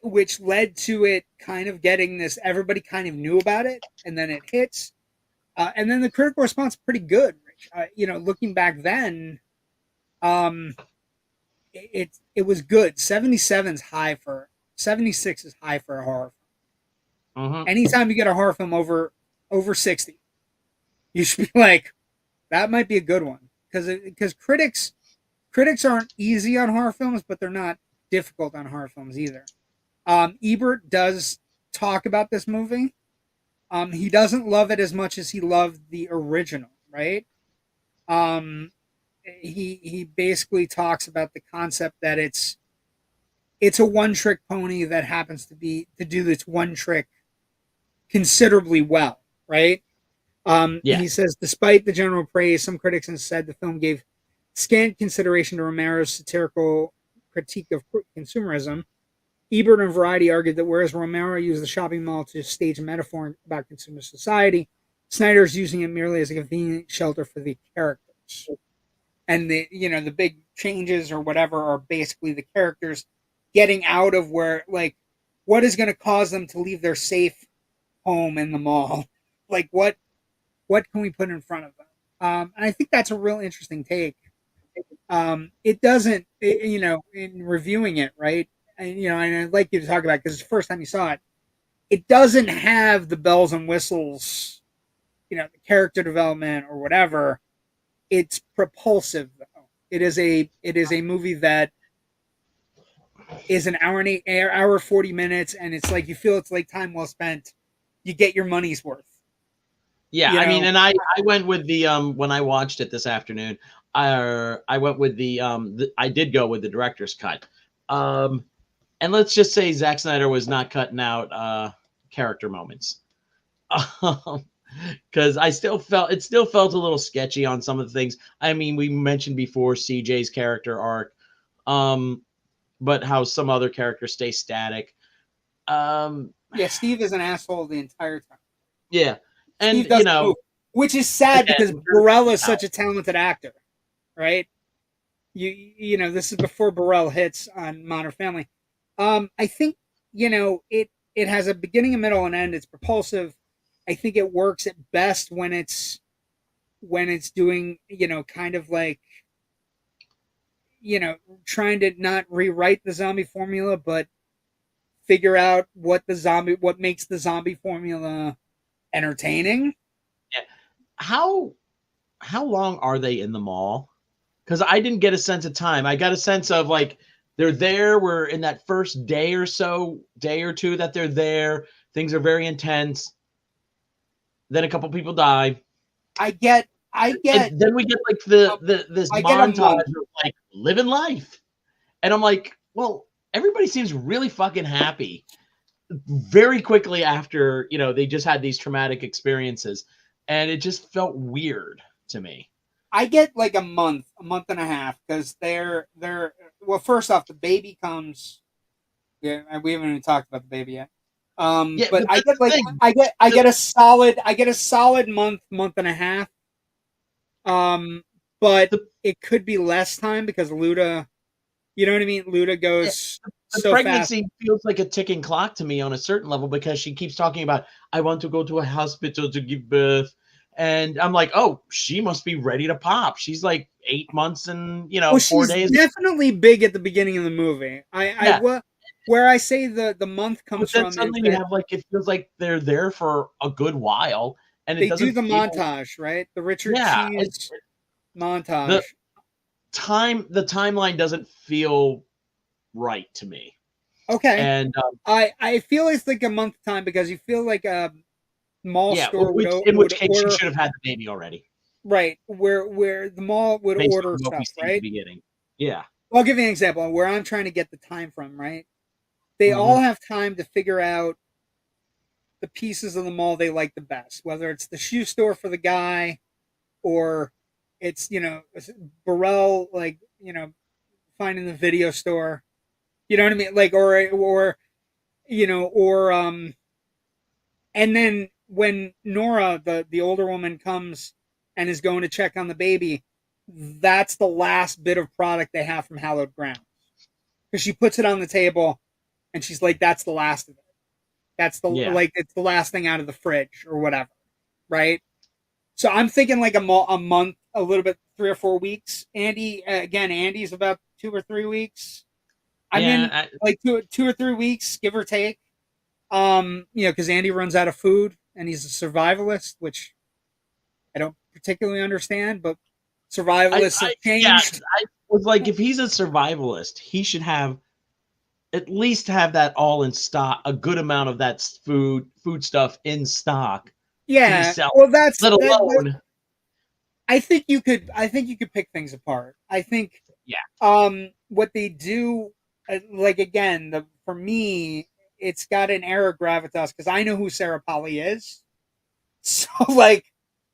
A: Which led to it kind of getting this. Everybody kind of knew about it, and then it hits, and then the critical response is pretty good. Rich. Looking back then, um, it was good. 77's high for 76 is high for a horror film.
B: Mm-hmm.
A: Anytime you get a horror film over 60, you should be like, that might be a good one, because critics aren't easy on horror films, but they're not difficult on horror films either. Ebert does talk about this movie. He doesn't love it as much as he loved the original, right? He basically talks about the concept that it's a one trick pony that happens to do this one trick considerably well, right?
B: Yeah.
A: He says, despite the general praise, some critics have said the film gave scant consideration to Romero's satirical critique of consumerism. Ebert and Variety argued that whereas Romero used the shopping mall to stage a metaphor about consumer society, Snyder is using it merely as a convenient shelter for the characters. And the big changes or whatever are basically the characters getting out of what is going to cause them to leave their safe home in the mall? Like what can we put in front of them? And I think that's a real interesting take. It doesn't, in reviewing it, right? And I'd like you to talk about it because it's the first time you saw it. It doesn't have the bells and whistles, the character development or whatever. It's propulsive, though. It is a movie that is an hour 40 minutes, and it's like you feel it's like time well spent. You get your money's worth.
B: Yeah, I mean, and I went with the when I watched it this afternoon, I went with I did go with the director's cut. And let's just say Zack Snyder was not cutting out character moments. Because it still felt a little sketchy on some of the things. I mean, we mentioned before CJ's character arc, but how some other characters stay static.
A: Yeah, Steve is an asshole the entire time.
B: Yeah, and
A: Steve doesn't move, which is sad because Burrell is such a talented actor, right? This is before Burrell hits on Modern Family. I think it has a beginning, a middle, and end. It's propulsive. I think it works at best when it's doing kind of like trying to not rewrite the zombie formula, but figure out what makes the zombie formula entertaining.
B: Yeah. How long are they in the mall? Because I didn't get a sense of time. I got a sense of like they're there. We're in that first day or two that they're there. Things are very intense. Then a couple people die.
A: I get.
B: And then we get like this montage of like living life, and I'm like, well, everybody seems really fucking happy. Very quickly after they just had these traumatic experiences, and it just felt weird to me.
A: I get like a month and a half because they're well. First off, the baby comes. Yeah, we haven't even talked about the baby yet.
B: Yeah,
A: but I get a solid month and a half. But it could be less time because Luda, you know what I mean? Luda goes
B: the pregnancy fast. Feels like a ticking clock to me on a certain level because she keeps talking about, I want to go to a hospital to give birth. And I'm like, oh, she must be ready to pop. She's like 8 months and 4 days.
A: Definitely big at the beginning of the movie. Where I say the month comes from.
B: Suddenly you have like it feels like they're there for a good while, and
A: they do the montage, right? The Richard Cheese montage.
B: The timeline doesn't feel right to me.
A: Okay,
B: and
A: I feel it's like a month time because you feel like a mall store
B: in which case she should have had the baby already,
A: right? Where the mall would order stuff, right?
B: At the beginning. Yeah,
A: I'll give you an example where I'm trying to get the time from, right? They all have time to figure out the pieces of the mall they like the best, whether it's the shoe store for the guy or it's, Burrell, like, finding the video store, you know what I mean? Like, and then when Nora, the older woman comes and is going to check on the baby, that's the last bit of product they have from Hallowed Ground. Because she puts it on the table and she's like, that's the last of it. That's the
B: Yeah.
A: like it's the last thing out of the fridge or whatever, right? So I'm thinking like a month, a little bit, 3 or 4 weeks. Andy's about 2 or 3 weeks. I'm in
B: Yeah.
A: like 2 or 3 weeks, give or take. Because Andy runs out of food and he's a survivalist, which I don't particularly understand, but survivalists have
B: Yeah,
A: changed.
B: I was like, if he's a survivalist, he should have at least have that all in stock, a good amount of that food stuff in stock to be
A: Yeah,
B: selling.
A: well, that's
B: Let
A: that.
B: alone,
A: I think you could pick things apart. I think
B: yeah,
A: what they do, like again, for me, it's got an air of gravitas because I know who Sarah Polley is. So like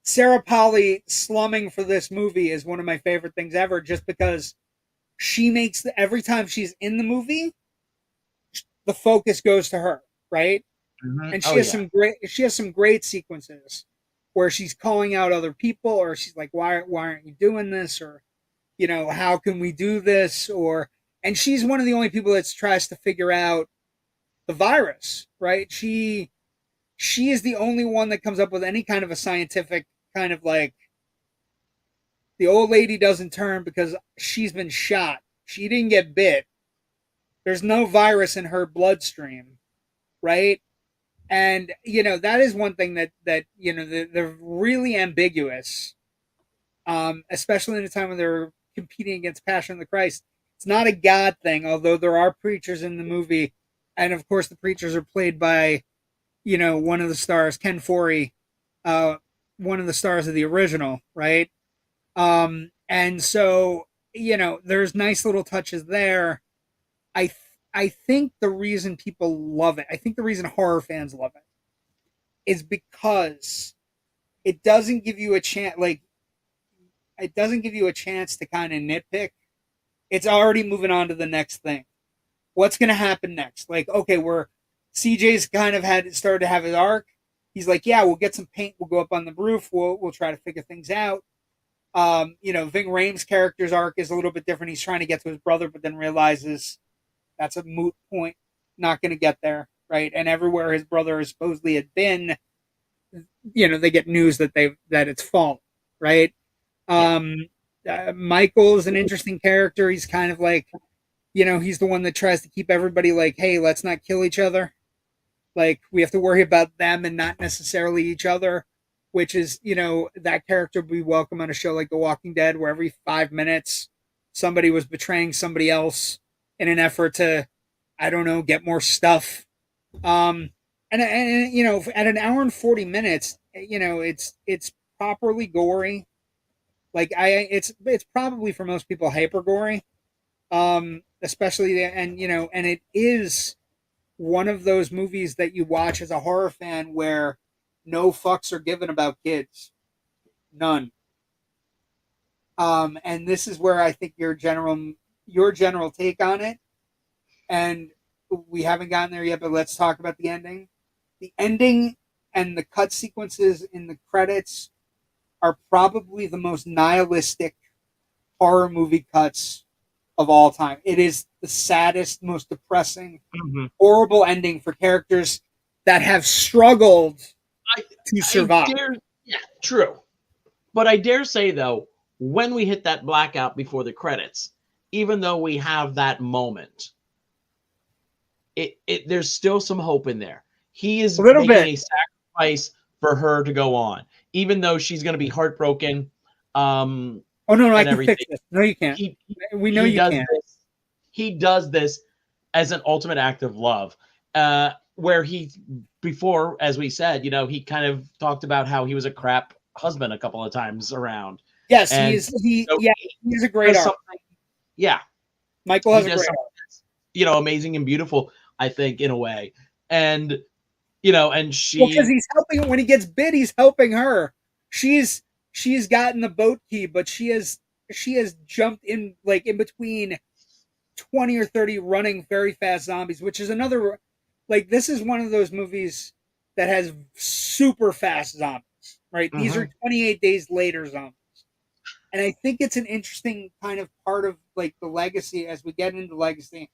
A: Sarah Polley slumming for this movie is one of my favorite things ever, just because she makes every time she's in the movie, the focus goes to her, right? And
B: oh yeah,
A: she has some great sequences where she's calling out other people, or she's like, why aren't you doing this, or how can we do this, or and she's one of the only people that tries to figure out the virus, right? She is the only one that comes up with any kind of a scientific kind of like, the old lady doesn't turn because she's been shot. She didn't get bit. There's no virus in her bloodstream, right? And that is one thing that they're really ambiguous, especially in a time when they're competing against Passion of the Christ. It's not a God thing, although there are preachers in the movie, and of course the preachers are played by one of the stars, Ken Foree, one of the stars of the original, right? And so there's nice little touches there. I think the reason people love it, I think the reason horror fans love it, is because it doesn't give you a chance. Like, it doesn't give you a chance to kind of nitpick. It's already moving on to the next thing. What's going to happen next? Like, okay, we're CJ's kind of started to have his arc. He's like, yeah, we'll get some paint. We'll go up on the roof. We'll try to figure things out. Ving Rhames' character's arc is a little bit different. He's trying to get to his brother, but then realizes that's a moot point. Not going to get there, right? And everywhere his brother supposedly had been, they get news that it's fallen, right?
B: yeah,
A: Michael is an interesting character. He's kind of like, he's the one that tries to keep everybody like, hey, let's not kill each other. Like, we have to worry about them and not necessarily each other, which is, that character would be welcome on a show like The Walking Dead, where every 5 minutes somebody was betraying somebody else in an effort to, I don't know, get more stuff. And at an hour and 40 minutes, it's properly gory. Like, it's probably for most people hyper gory. Especially, and it is one of those movies that you watch as a horror fan where no fucks are given about kids. None. And this is where I think your general take on it, and we haven't gotten there yet, but let's talk about the ending. The ending and the cut sequences in the credits are probably the most nihilistic horror movie cuts of all time. It is the saddest, most depressing, horrible ending for characters that have struggled to survive.
B: Yeah, true. But I dare say, though, when we hit that blackout before the credits, even though we have that moment, there's still some hope in there. He is
A: A little
B: making
A: bit.
B: a sacrifice for her to go on, even though she's going to be heartbroken.
A: Oh no, I
B: And
A: can
B: everything.
A: fix this. No, you can't. We know you
B: does
A: can't.
B: this. He does this as an ultimate act of love. Where before, as we said, he kind of talked about how he was a crap husband a couple of times around.
A: Yes,
B: And so
A: he's a great artist.
B: Yeah,
A: Michael has a great art.
B: Amazing and beautiful, I think, in a way. And and she,
A: because he's helping when he gets bit, he's helping her. She's gotten the boat key, but she has jumped in, like, in between 20 or 30 running very fast zombies, which is this is one of those movies that has super fast zombies. right? These are 28 days later zombies. And I think it's an interesting kind of part of like the legacy as we get into legacy.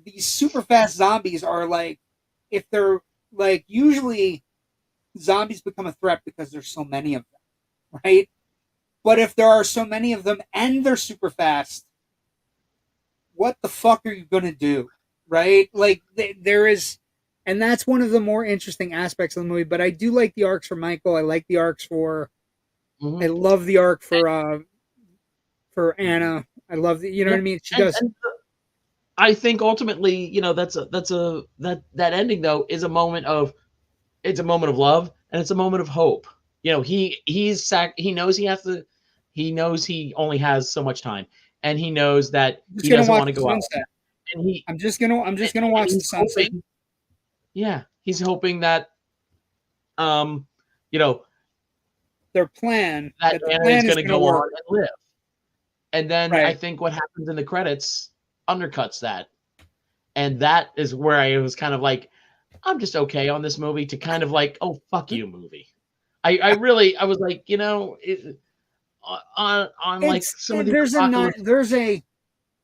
A: These super fast zombies are like, if they're like, usually zombies become a threat because there's so many of them, right? But if there are so many of them and they're super fast, what the fuck are you gonna do, right? Like there is, and that's one of the more interesting aspects of the movie. But I do like the arcs for Michael. I like the arcs for. I
B: Mm-hmm.
A: love the arc for Anna. I love the, you know
B: Yeah,
A: what I mean. She does.
B: and I think ultimately, that ending though is a moment of it's a moment of love and it's a moment of hope. He knows he knows he only has so much time, and he knows that
A: I'm just
B: he
A: gonna
B: doesn't
A: watch
B: want to
A: the
B: go out,
A: sunset.
B: and he
A: I'm just gonna
B: and
A: watch the
B: he's
A: sunset.
B: hoping, yeah, he's hoping that um you know
A: Their plan,
B: that
A: that the
B: Anna is
A: plan is
B: going to
A: gonna
B: go
A: work.
B: on and live. And then I
A: Right.
B: think what happens in the credits undercuts that. And that is where I was kind of like, I'm just okay on this movie, to kind of like, oh, fuck you, movie. I was like, on like
A: It's
B: some of these
A: there's a
B: apocalypse.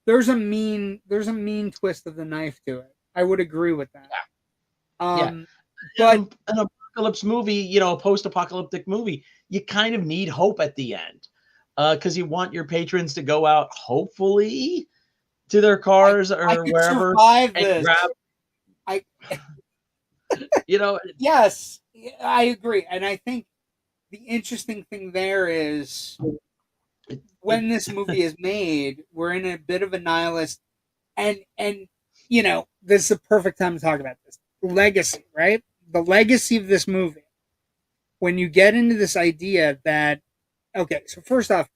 A: there's a mean twist of the knife to it. I would agree with that.
B: Yeah.
A: Um,
B: In
A: but
B: an apocalypse movie, a post-apocalyptic movie, you kind of need hope at the end. Because you want your patrons to go out, hopefully, to their
A: I
B: cars
A: I
B: or
A: could
B: wherever
A: survive
B: and
A: this.
B: grab,
A: I
B: you know,
A: yes, I agree, and I think the interesting thing there is
B: it, it,
A: when this movie is made, we're in a bit of a nihilist, and this is the perfect time to talk about this legacy, right? The legacy of this movie. When you get into this idea that okay, so first off,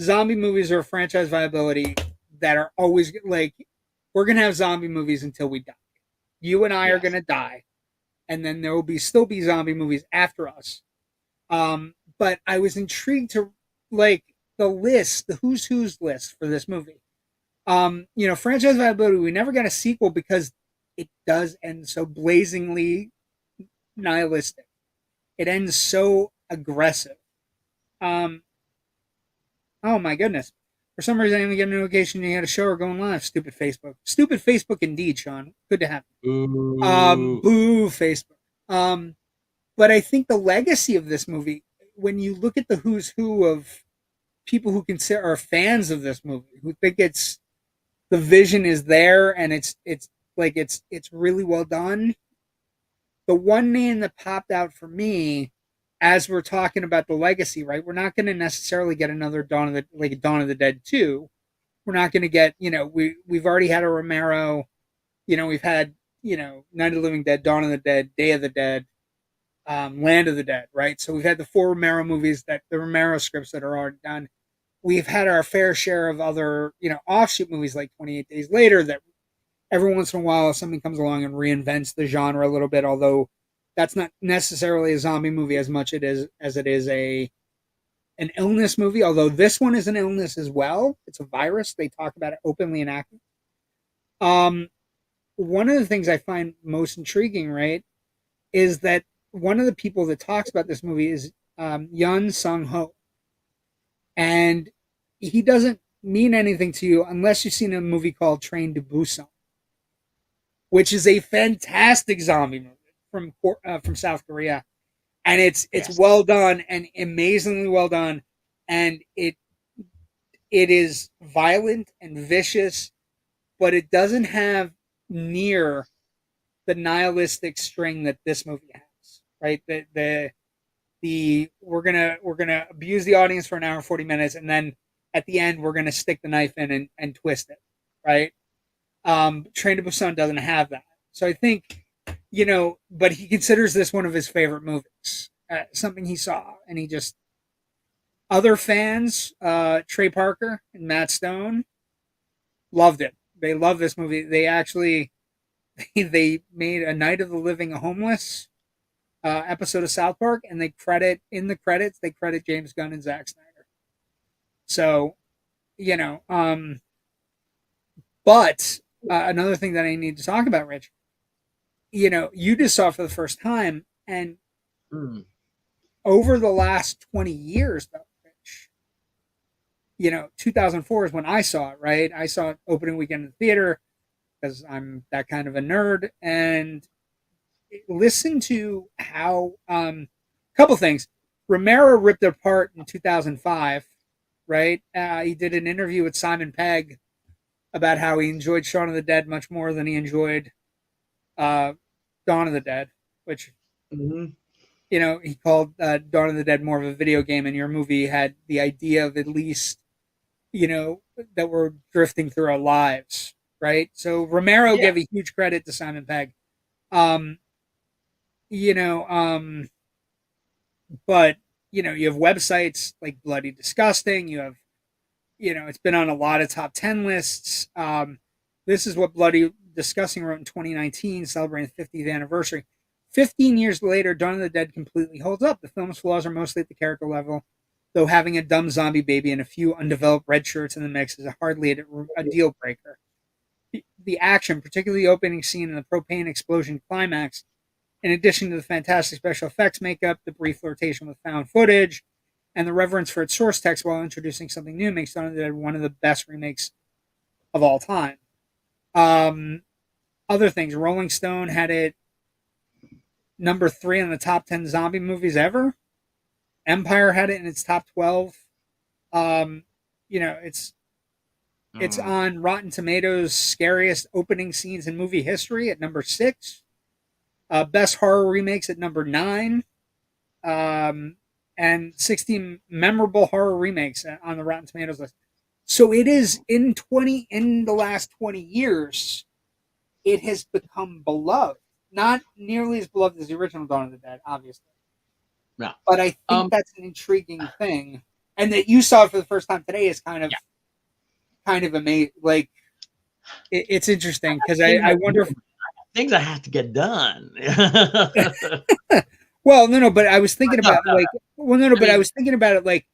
A: zombie movies are a franchise viability that are always like we're gonna have zombie movies until we die. You and I are
B: yes.
A: gonna die, and then there will still be zombie movies after us. But I was intrigued to like the list, the who's list for this movie. Franchise viability. We never got a sequel because it does end so blazingly nihilistic. It ends so aggressive. Um, oh my goodness. For some reason, I didn't get a notification you had a show or going live. Stupid Facebook. Stupid Facebook indeed, Sean. Good to have you.
B: Ooh.
A: Boo Facebook. But I think the legacy of this movie, when you look at the who's who of people who consider are fans of this movie, who think it's the vision is there and it's really well done. The one name that popped out for me as we're talking about the legacy, right? We're not going to necessarily get another Dawn of the Dead 2. We're not going to get, we've already had a Romero, we've had, Night of the Living Dead, Dawn of the Dead, Day of the Dead, Land of the Dead, right? So we've had the 4 Romero movies, that the Romero scripts that are already done. We've had our fair share of other, offshoot movies like 28 Days Later that every once in a while something comes along and reinvents the genre a little bit, although that's not necessarily a zombie movie as much as it is an illness movie, although this one is an illness as well. It's a virus. They talk about it openly and actively. Um, One of the things I find most intriguing, right, is that one of the people that talks about this movie is Yun Sung Ho, and he doesn't mean anything to you unless you've seen a movie called Train to Busan, which is a fantastic zombie movie from South Korea, and it's
B: Yes.
A: well done and amazingly well done, and it is violent and vicious, but it doesn't have near the nihilistic string that this movie has. Right, the we're gonna abuse the audience for an hour and 40 minutes, and then at the end we're gonna stick the knife in and twist it. Right, Train to Busan doesn't have that, so I think but he considers this one of his favorite movies. Something he saw, and he just other fans, Trey Parker and Matt Stone, loved it. They love this movie. They actually they made a Night of the Living Homeless episode of South Park, and they credit in the credits they credit James Gunn and Zack Snyder. So you know, but another thing that I need to talk about, Rich, you just saw it for the first time, and
B: Mm.
A: over the last 20 years, though, Rich, 2004 is when I saw it, right? I saw it opening weekend in the theater because I'm that kind of a nerd. And listen to how, couple things. Romero ripped it apart in 2005, right? He did an interview with Simon Pegg about how he enjoyed Shaun of the Dead much more than he enjoyed uh, Dawn of the Dead, which
B: Mm-hmm.
A: he called Dawn of the Dead more of a video game, and your movie had the idea of at least that we're drifting through our lives, right? So Romero
B: Yeah.
A: gave a huge credit to Simon Pegg, um, you know, but you have websites like Bloody Disgusting. You have it's been on a lot of top 10 lists. This is what Bloody Disgusting wrote in 2019, celebrating the 50th anniversary. 15 years later, Dawn of the Dead completely holds up. The film's flaws are mostly at the character level, though having a dumb zombie baby and a few undeveloped red shirts in the mix is hardly a deal breaker. The action, particularly the opening scene and the propane explosion climax, in addition to the fantastic special effects makeup, the brief flirtation with found footage, and the reverence for its source text while introducing something new, makes Dawn of the Dead one of the best remakes of all time. Other things, Rolling Stone had it number 3 on the top 10 zombie movies ever. Empire had it in its top 12. It's on Rotten Tomatoes' scariest opening scenes in movie history at number 6. Best horror remakes at number 9. And 16 memorable horror remakes on the Rotten Tomatoes list. So it is in the last 20 years, it has become beloved. Not nearly as beloved as the original Dawn of the Dead, obviously.
B: Yeah.
A: But I think that's an intriguing thing. And that you saw it for the first time today is kind of amazing. Like, it's interesting because I wonder if
B: things I have to get done.
A: well, no, but I was thinking about
B: but
A: I was thinking about it like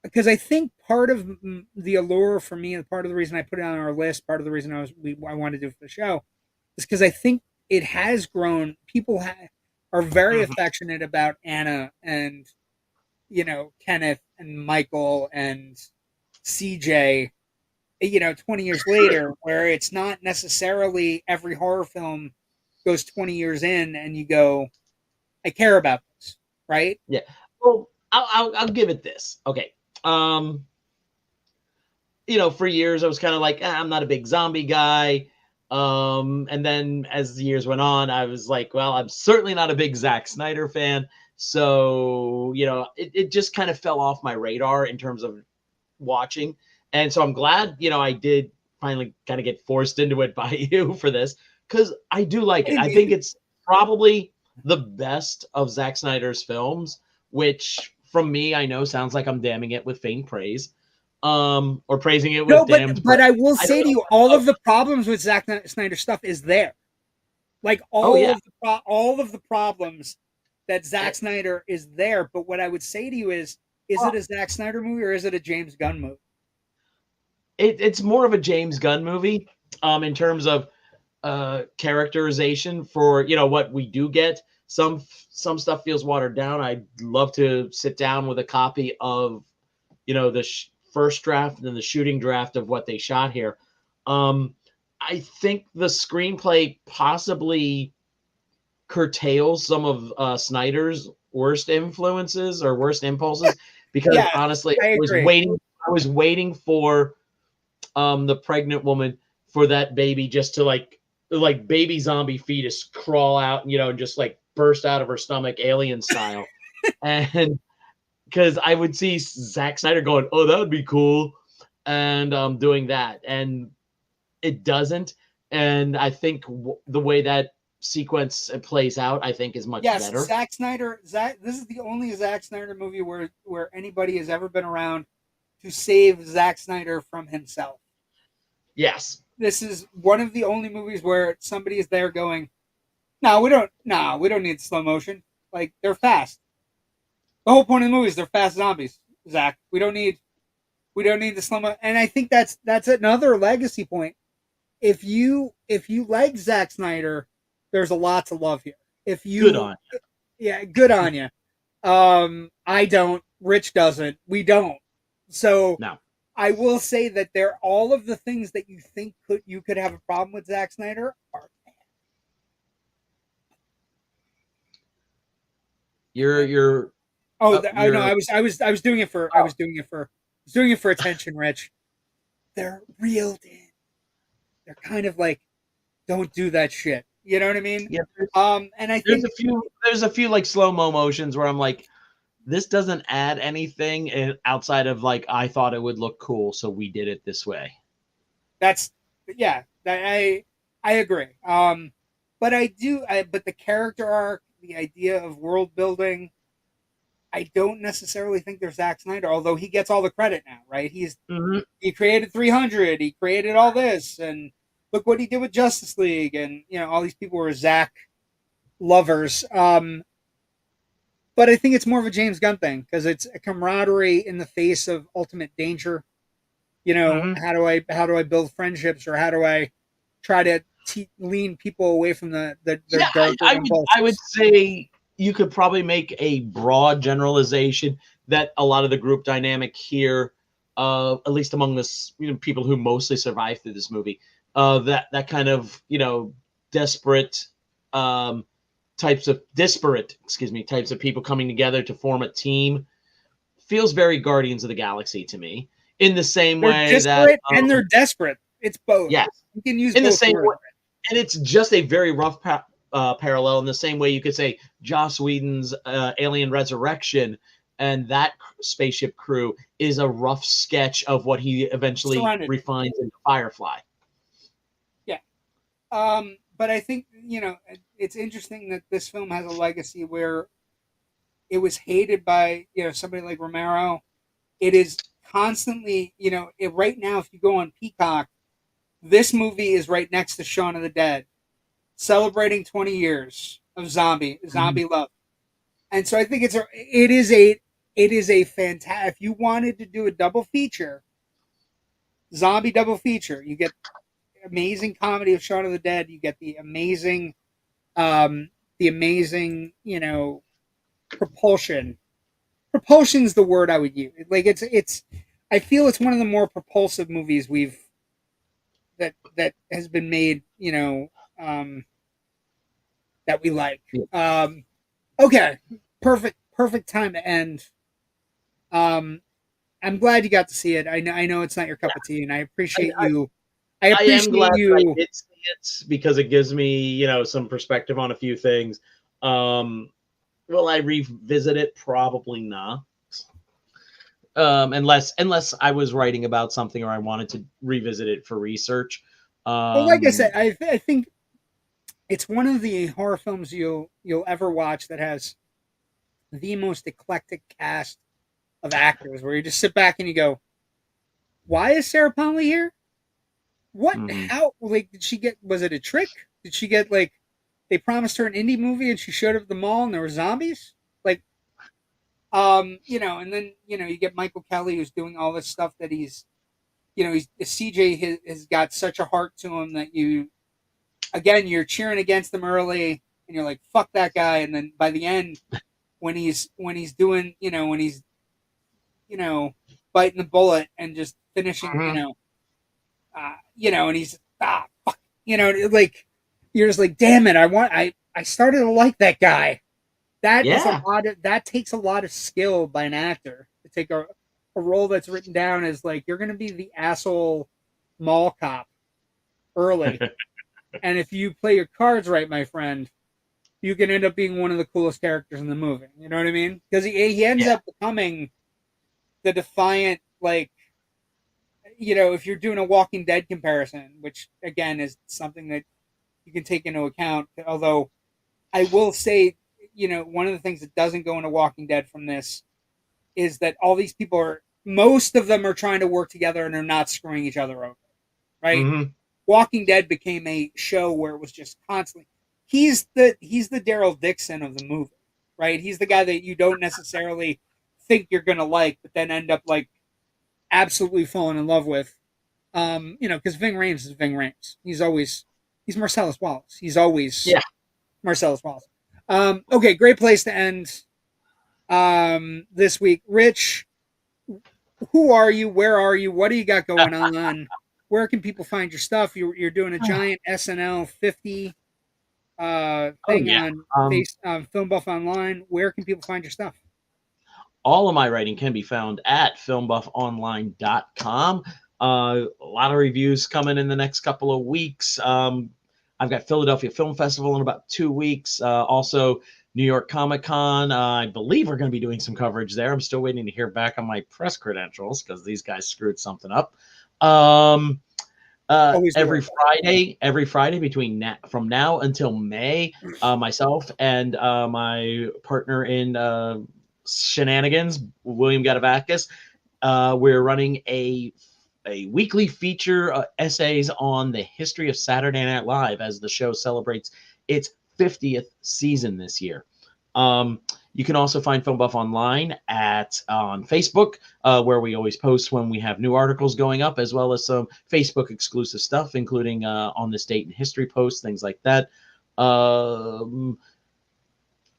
A: because I think part of the allure for me, and part of the reason I put it on our list, part of the reason I wanted to do it for the show, is because I think it has grown. People are very affectionate about Anna and Kenneth and Michael and CJ. 20 years later, where it's not necessarily every horror film goes 20 years in and you go, I care about this, right?
B: Yeah. Well, I'll give it this. Okay. For years I was kind of like, I'm not a big zombie guy. And then as the years went on, I was like, well, I'm certainly not a big Zack Snyder fan. So, it just kind of fell off my radar in terms of watching. And so I'm glad, I did finally kind of get forced into it by you for this, because I do like it. I think it's probably the best of Zack Snyder's films, which from me, I know sounds like I'm damning it with faint praise, or praising it with
A: No,
B: damned
A: but
B: praise.
A: I will say to you, all of the problems with Zack Snyder stuff is there. Like all of the problems that Zack Snyder is there. But what I would say to you is it a Zack Snyder movie or is it a James Gunn movie?
B: It's more of a James Gunn movie, in terms of characterization for what we do get. Some stuff feels watered down. I'd love to sit down with a copy of the first draft and then the shooting draft of what they shot here. I think the screenplay possibly curtails some of Snyder's worst influences or worst impulses, because honestly, I was waiting for the pregnant woman, for that baby just to like baby zombie fetus crawl out and just like burst out of her stomach alien style. And because I would see Zack Snyder going, oh, that would be cool, and doing that, and it doesn't. And I think the way that sequence plays out, I think, is much better.
A: Zack Snyder. This is the only Zack Snyder movie where anybody has ever been around to save Zack Snyder from himself.
B: Yes.
A: This is one of the only movies where somebody is there going, no, we don't need slow motion. Like, they're fast. The whole point of the movie is they're fast zombies, Zach. We don't need the slow motion. And I think that's another legacy point. If you like Zack Snyder, there's a lot to love here. Good on you. Yeah, good on you. I don't. Rich doesn't. We don't. So
B: No.
A: I will say that there all of the things that you think you could have a problem with Zack Snyder are.
B: You're
A: Oh,
B: up.
A: I know.
B: You're
A: I was doing it for. I was doing it for. I was doing it for attention, Rich. They're reeled in. They're kind of like, don't do that shit. You know what I mean?
B: yeah.
A: And I
B: There's
A: think
B: a few. There's a few like slow mo motions where I'm like, this doesn't add anything outside of like I thought it would look cool, so we did it this way.
A: that's yeah. I agree. But I do. But the character arc, the idea of world building, I don't necessarily think there's Zack Snyder, although he gets all the credit now, right?
B: Mm-hmm.
A: He created 300, he created all this, and look what he did with Justice League, and all these people were Zack lovers. But I think it's more of a James Gunn thing because it's a camaraderie in the face of ultimate danger.
B: Mm-hmm.
A: How do I build friendships, or how do I try to lean people away from their
B: Yeah,
A: darker
B: I would
A: impulses?
B: say you could probably make a broad generalization that a lot of the group dynamic here, at least among this people who mostly survived through this movie, that kind of desperate disparate, excuse me, types of people coming together to form a team feels very Guardians of the Galaxy to me. In the same
A: They're
B: way that
A: disparate and they're desperate. It's both.
B: yes,
A: You can use
B: in the
A: both
B: same
A: words.
B: way, and it's just a very rough parallel. In the same way, you could say Joss Whedon's Alien Resurrection and that spaceship crew is a rough sketch of what he eventually
A: Serenity.
B: refines into Firefly.
A: Yeah. But I think it's interesting that this film has a legacy where it was hated by somebody like Romero. It is constantly right now. If you go on Peacock, this movie is right next to Shaun of the Dead, celebrating 20 years of zombie love. And so I think it is a fantastic. If you wanted to do a double feature, zombie double feature, you get amazing comedy of Shaun of the Dead. You get um, the amazing, propulsion. Propulsion's the word I would use. Like it's. I feel it's one of the more propulsive movies that has been made. That we like.
B: Yeah.
A: Okay, perfect time to end. Um, I'm glad you got to see it. I know it's not your cup of tea, and I
B: I,
A: appreciate
B: I,
A: you. I
B: I am
A: appreciate
B: glad that I
A: you.
B: did see it because it gives me, some perspective on a few things. Um, will I revisit it? Probably not. Unless I was writing about something or I wanted to revisit it for research.
A: Well, like I said,
B: Um,
A: I think it's one of the horror films you'll ever watch that has the most eclectic cast of actors, where you just sit back and you go, "Why is Sarah Polley here? What?
B: mhm.
A: How? Like, did she get? Was it a trick? Did she get like? They promised her an indie movie and she showed up at the mall and there were zombies? Like, and then you get Michael Kelly who's doing all this stuff that he's CJ has got such a heart to him that you're cheering against him early and you're like fuck that guy, and then by the end when he's doing when he's you know biting the bullet and just finishing
B: Mhm.
A: and he's fuck, like you're just like damn it, I started to like that guy.
B: Yeah.
A: That takes a lot of skill by an actor to take a role that's written down as like you're going to be the asshole mall cop early, and if you play your cards right, my friend, you can end up being one of the coolest characters in the movie. You know what I mean? Because he ends
B: Yeah.
A: up becoming the defiant, like if you're doing a Walking Dead comparison, which again is something that you can take into account. Although I will say, one of the things that doesn't go into Walking Dead from this is that all these people most of them are trying to work together and they're not screwing each other over, right?
B: Mhm.
A: Walking Dead became a show where it was just constantly. He's the Daryl Dixon of the movie, right? He's the guy that you don't necessarily think you're gonna like, but then end up like absolutely falling in love with. Because Ving Rhames is Ving Rhames. He's Marcellus Wallace. He's always
B: Yeah.
A: Marcellus Wallace. Okay, great place to end. this week. Rich, who are you? Where are you? What do you got going on? Where can people find your stuff? You're doing a giant SNL 50
B: Oh
A: thing
B: yeah.
A: on Film Buff Online. Where can people find your stuff?
B: All of my writing can be found at filmbuffonline.com. A lot of reviews coming in the next couple of weeks. I've got Philadelphia Film Festival in about 2 weeks. Also, New York Comic Con. I believe we're going to be doing some coverage there. I'm still waiting to hear back on my press credentials because these guys screwed something up.
A: Always
B: Every
A: work.
B: Friday from now until May, myself and my partner in shenanigans, William Gadavakis, we're running a weekly feature essays on the history of Saturday Night Live as the show celebrates its 50th season this year. You can also find Film Buff online on Facebook, where we always post when we have new articles going up, as well as some Facebook exclusive stuff, including on this date in history posts, things like that.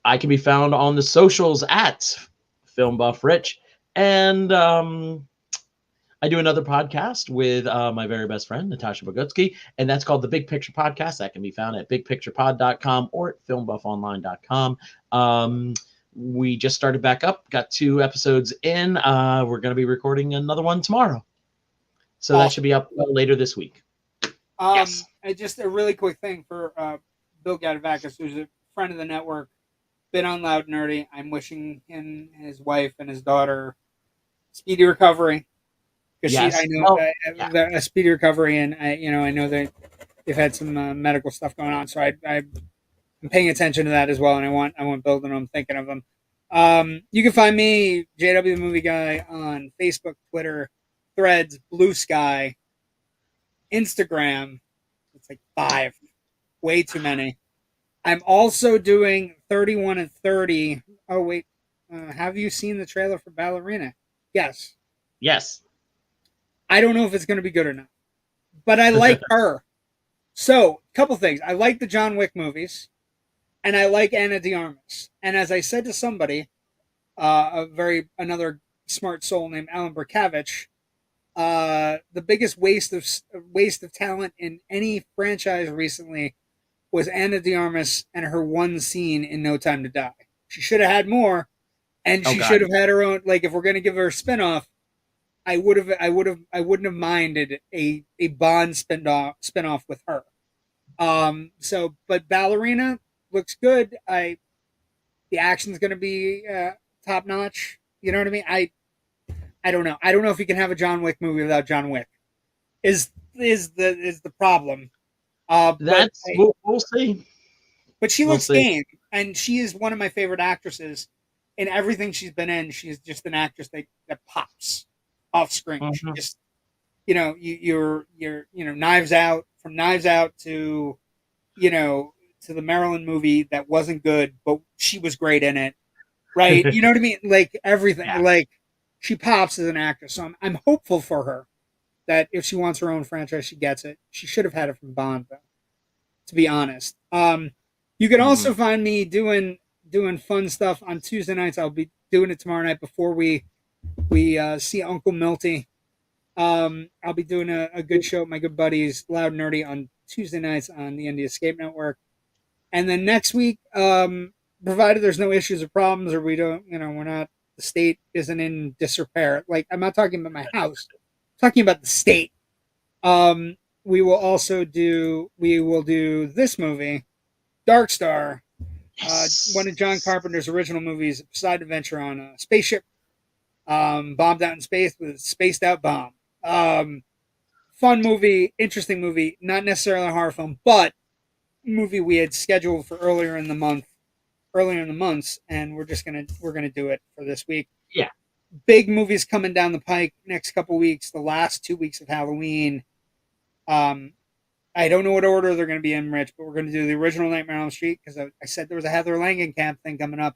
B: I can be found on the socials at Film Buff Rich, and I do another podcast with my very best friend, Natasha Bogutsky, and that's called The Big Picture Podcast. That can be found at bigpicturepod.com or at filmbuffonline.com. We just started back up, got 2 episodes in. We're going to be recording another one tomorrow. So that should be up later this week. Yes.
A: Just a really quick thing for Bill Gadavakis, who's a friend of the network, been on Loud Nerdy. I'm wishing him, his wife, and his daughter speedy recovery. Because
B: Yes.
A: I know a speedy recovery, and I know that they've had some medical stuff going on, so I'm paying attention to that as well, and I want Bill to know I'm thinking of him. You can find me, JW the Movie Guy, on Facebook, Twitter, Threads, Blue Sky, Instagram. It's like 5, way too many. I'm also doing 31 and 30. Oh wait, have you seen the trailer for Ballerina? Yes.
B: Yes.
A: I don't know if it's going to be good or not, but I like her. So, a couple things. I like the John Wick movies, and I like Ana de Armas. And as I said to somebody, another smart soul named Alan Berkavich, the biggest waste of talent in any franchise recently was Ana de Armas and her one scene in No Time to Die. She should have had more, and she should have had her own. Like, if we're going to give her a spinoff, I wouldn't have minded a Bond spinoff with her. But Ballerina looks good. The action's going to be top notch. You know what I mean? I don't know. I don't know if you can have a John Wick movie without John Wick. Is the problem?
B: We'll see.
A: But she looks game, and she is one of my favorite actresses. In everything she's been in, she's just an actress that pops off screen.
B: Mm-hmm.
A: She just, you're Knives Out, from Knives Out to, to the Marilyn movie that wasn't good, but she was great in it, right? You know what I mean? Like everything, like she pops as an actress. So I'm hopeful for her that if she wants her own franchise, she gets it. She should have had it from Bond, though, to be honest. You can also find me doing fun stuff on Tuesday nights. I'll be doing it tomorrow night before we see Uncle Milty. I'll be doing a good show with my good buddies, Loud Nerdy, on Tuesday nights on the Indie Escape Network. And then next week, provided there's no issues or problems, or we don't, the state isn't in disrepair. Like, I'm not talking about my house, I'm talking about the state. We will do this movie, Dark Star, one of John Carpenter's original movies, a side adventure on a spaceship, bombed out in space with a spaced out bomb. Fun movie, interesting movie, not necessarily a horror film, but movie we had scheduled for earlier in the months, and we're gonna do it for this week.
B: Yeah.
A: Big movies coming down the pike next couple weeks, the last 2 weeks of Halloween. I don't know what order they're going to be in, Rich, but we're going to do the original Nightmare on Elm Street because I said there was a Heather Langenkamp thing coming up,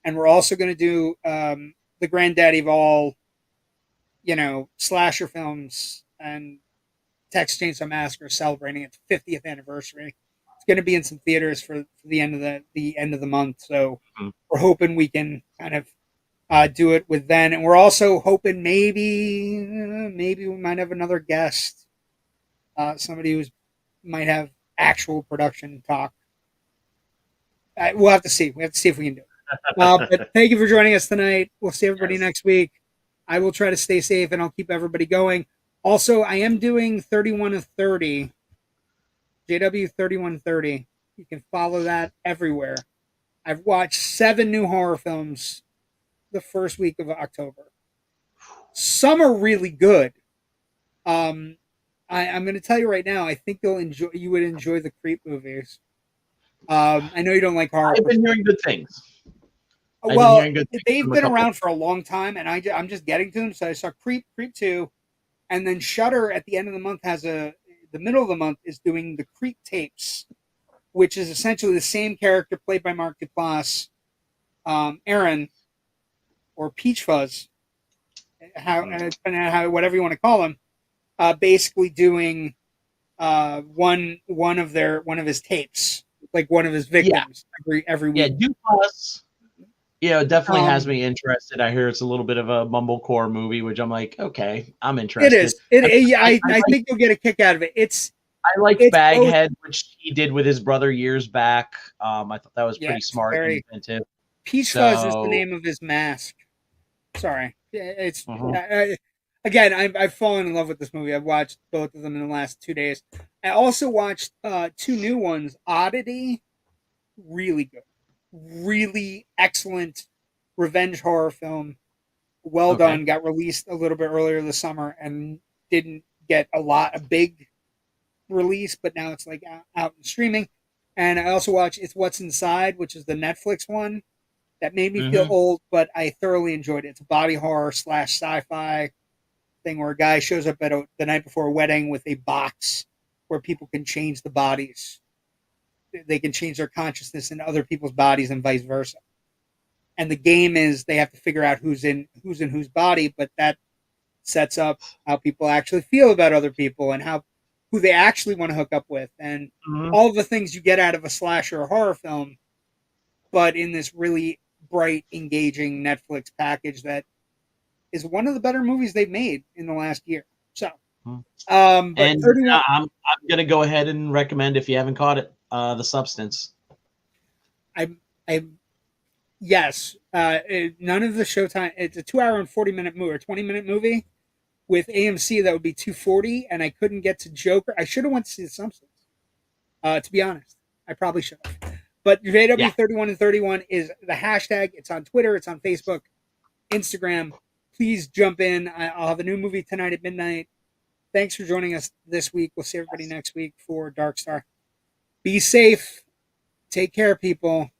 A: and we're also going to do the granddaddy of all, slasher films, and Texas Chainsaw Massacre celebrating its 50th anniversary. It's going to be in some theaters for the end of the month, so we're hoping we can kind of do it with then. And we're also hoping maybe we might have another guest, somebody who's might have actual production talk. We'll have to see. We have to see if we can do it. But thank you for joining us tonight. We'll see everybody
B: Yes.
A: next week. I will try to stay safe and I'll keep everybody going. Also, I am doing 31 of 30, JW 3130. You can follow that everywhere. I've watched 7 new horror films the first week of October. Some are really good. I'm going to tell you right now. I think you would enjoy the Creep movies. I know you don't like horror.
B: I've been hearing good things.
A: Well, they've been around for a long time, and I'm just getting to them. So I saw Creep 2, and then Shudder at the end of the month the middle of the month is doing the Creep tapes, which is essentially the same character played by Mark Duplass, Aaron, or Peach Fuzz, depending on how whatever you want to call him, basically doing one of his tapes, like one of his victims every week.
B: Yeah, Duplass. Yeah, it definitely has me interested. I hear it's a little bit of a mumblecore movie, which I'm like, okay, I'm interested.
A: It is. I think you'll get a kick out of it.
B: I liked Baghead, which he did with his brother years back. I thought that was pretty smart and inventive.
A: Peach Fuzz is the name of his mask. Sorry, it's again. I've fallen in love with this movie. I've watched both of them in the last 2 days. I also watched 2 new ones. Oddity, really good, really excellent revenge horror film. Well done. Got released a little bit earlier this summer and didn't get a big release, but now it's like out and streaming. And I also watched It's What's Inside, which is the Netflix one that made me feel old, but I thoroughly enjoyed it. It's a body horror / sci-fi thing where a guy shows up at the night before a wedding with a box where people can change the bodies. They can change their consciousness in other people's bodies and vice versa. And the game is they have to figure out who's in whose body, but that sets up how people actually feel about other people and who they actually want to hook up with, and all of the things you get out of a slasher or horror film, but in this really bright, engaging Netflix package that is one of the better movies they've made in the last year. So,
B: I'm gonna go ahead and recommend, if you haven't caught it, The Substance.
A: Yes, none of the Showtime. It's a 2-hour and 40-minute movie or 20-minute movie. With AMC, that would be $240, and I couldn't get to Joker. I should have went to see The Substance. To be honest, I probably should have. But JW31 and 31 is the hashtag. It's on Twitter. It's on Facebook, Instagram. Please jump in. I'll have a new movie tonight at midnight. Thanks for joining us this week. We'll see everybody next week for Dark Star. Be safe. Take care, people.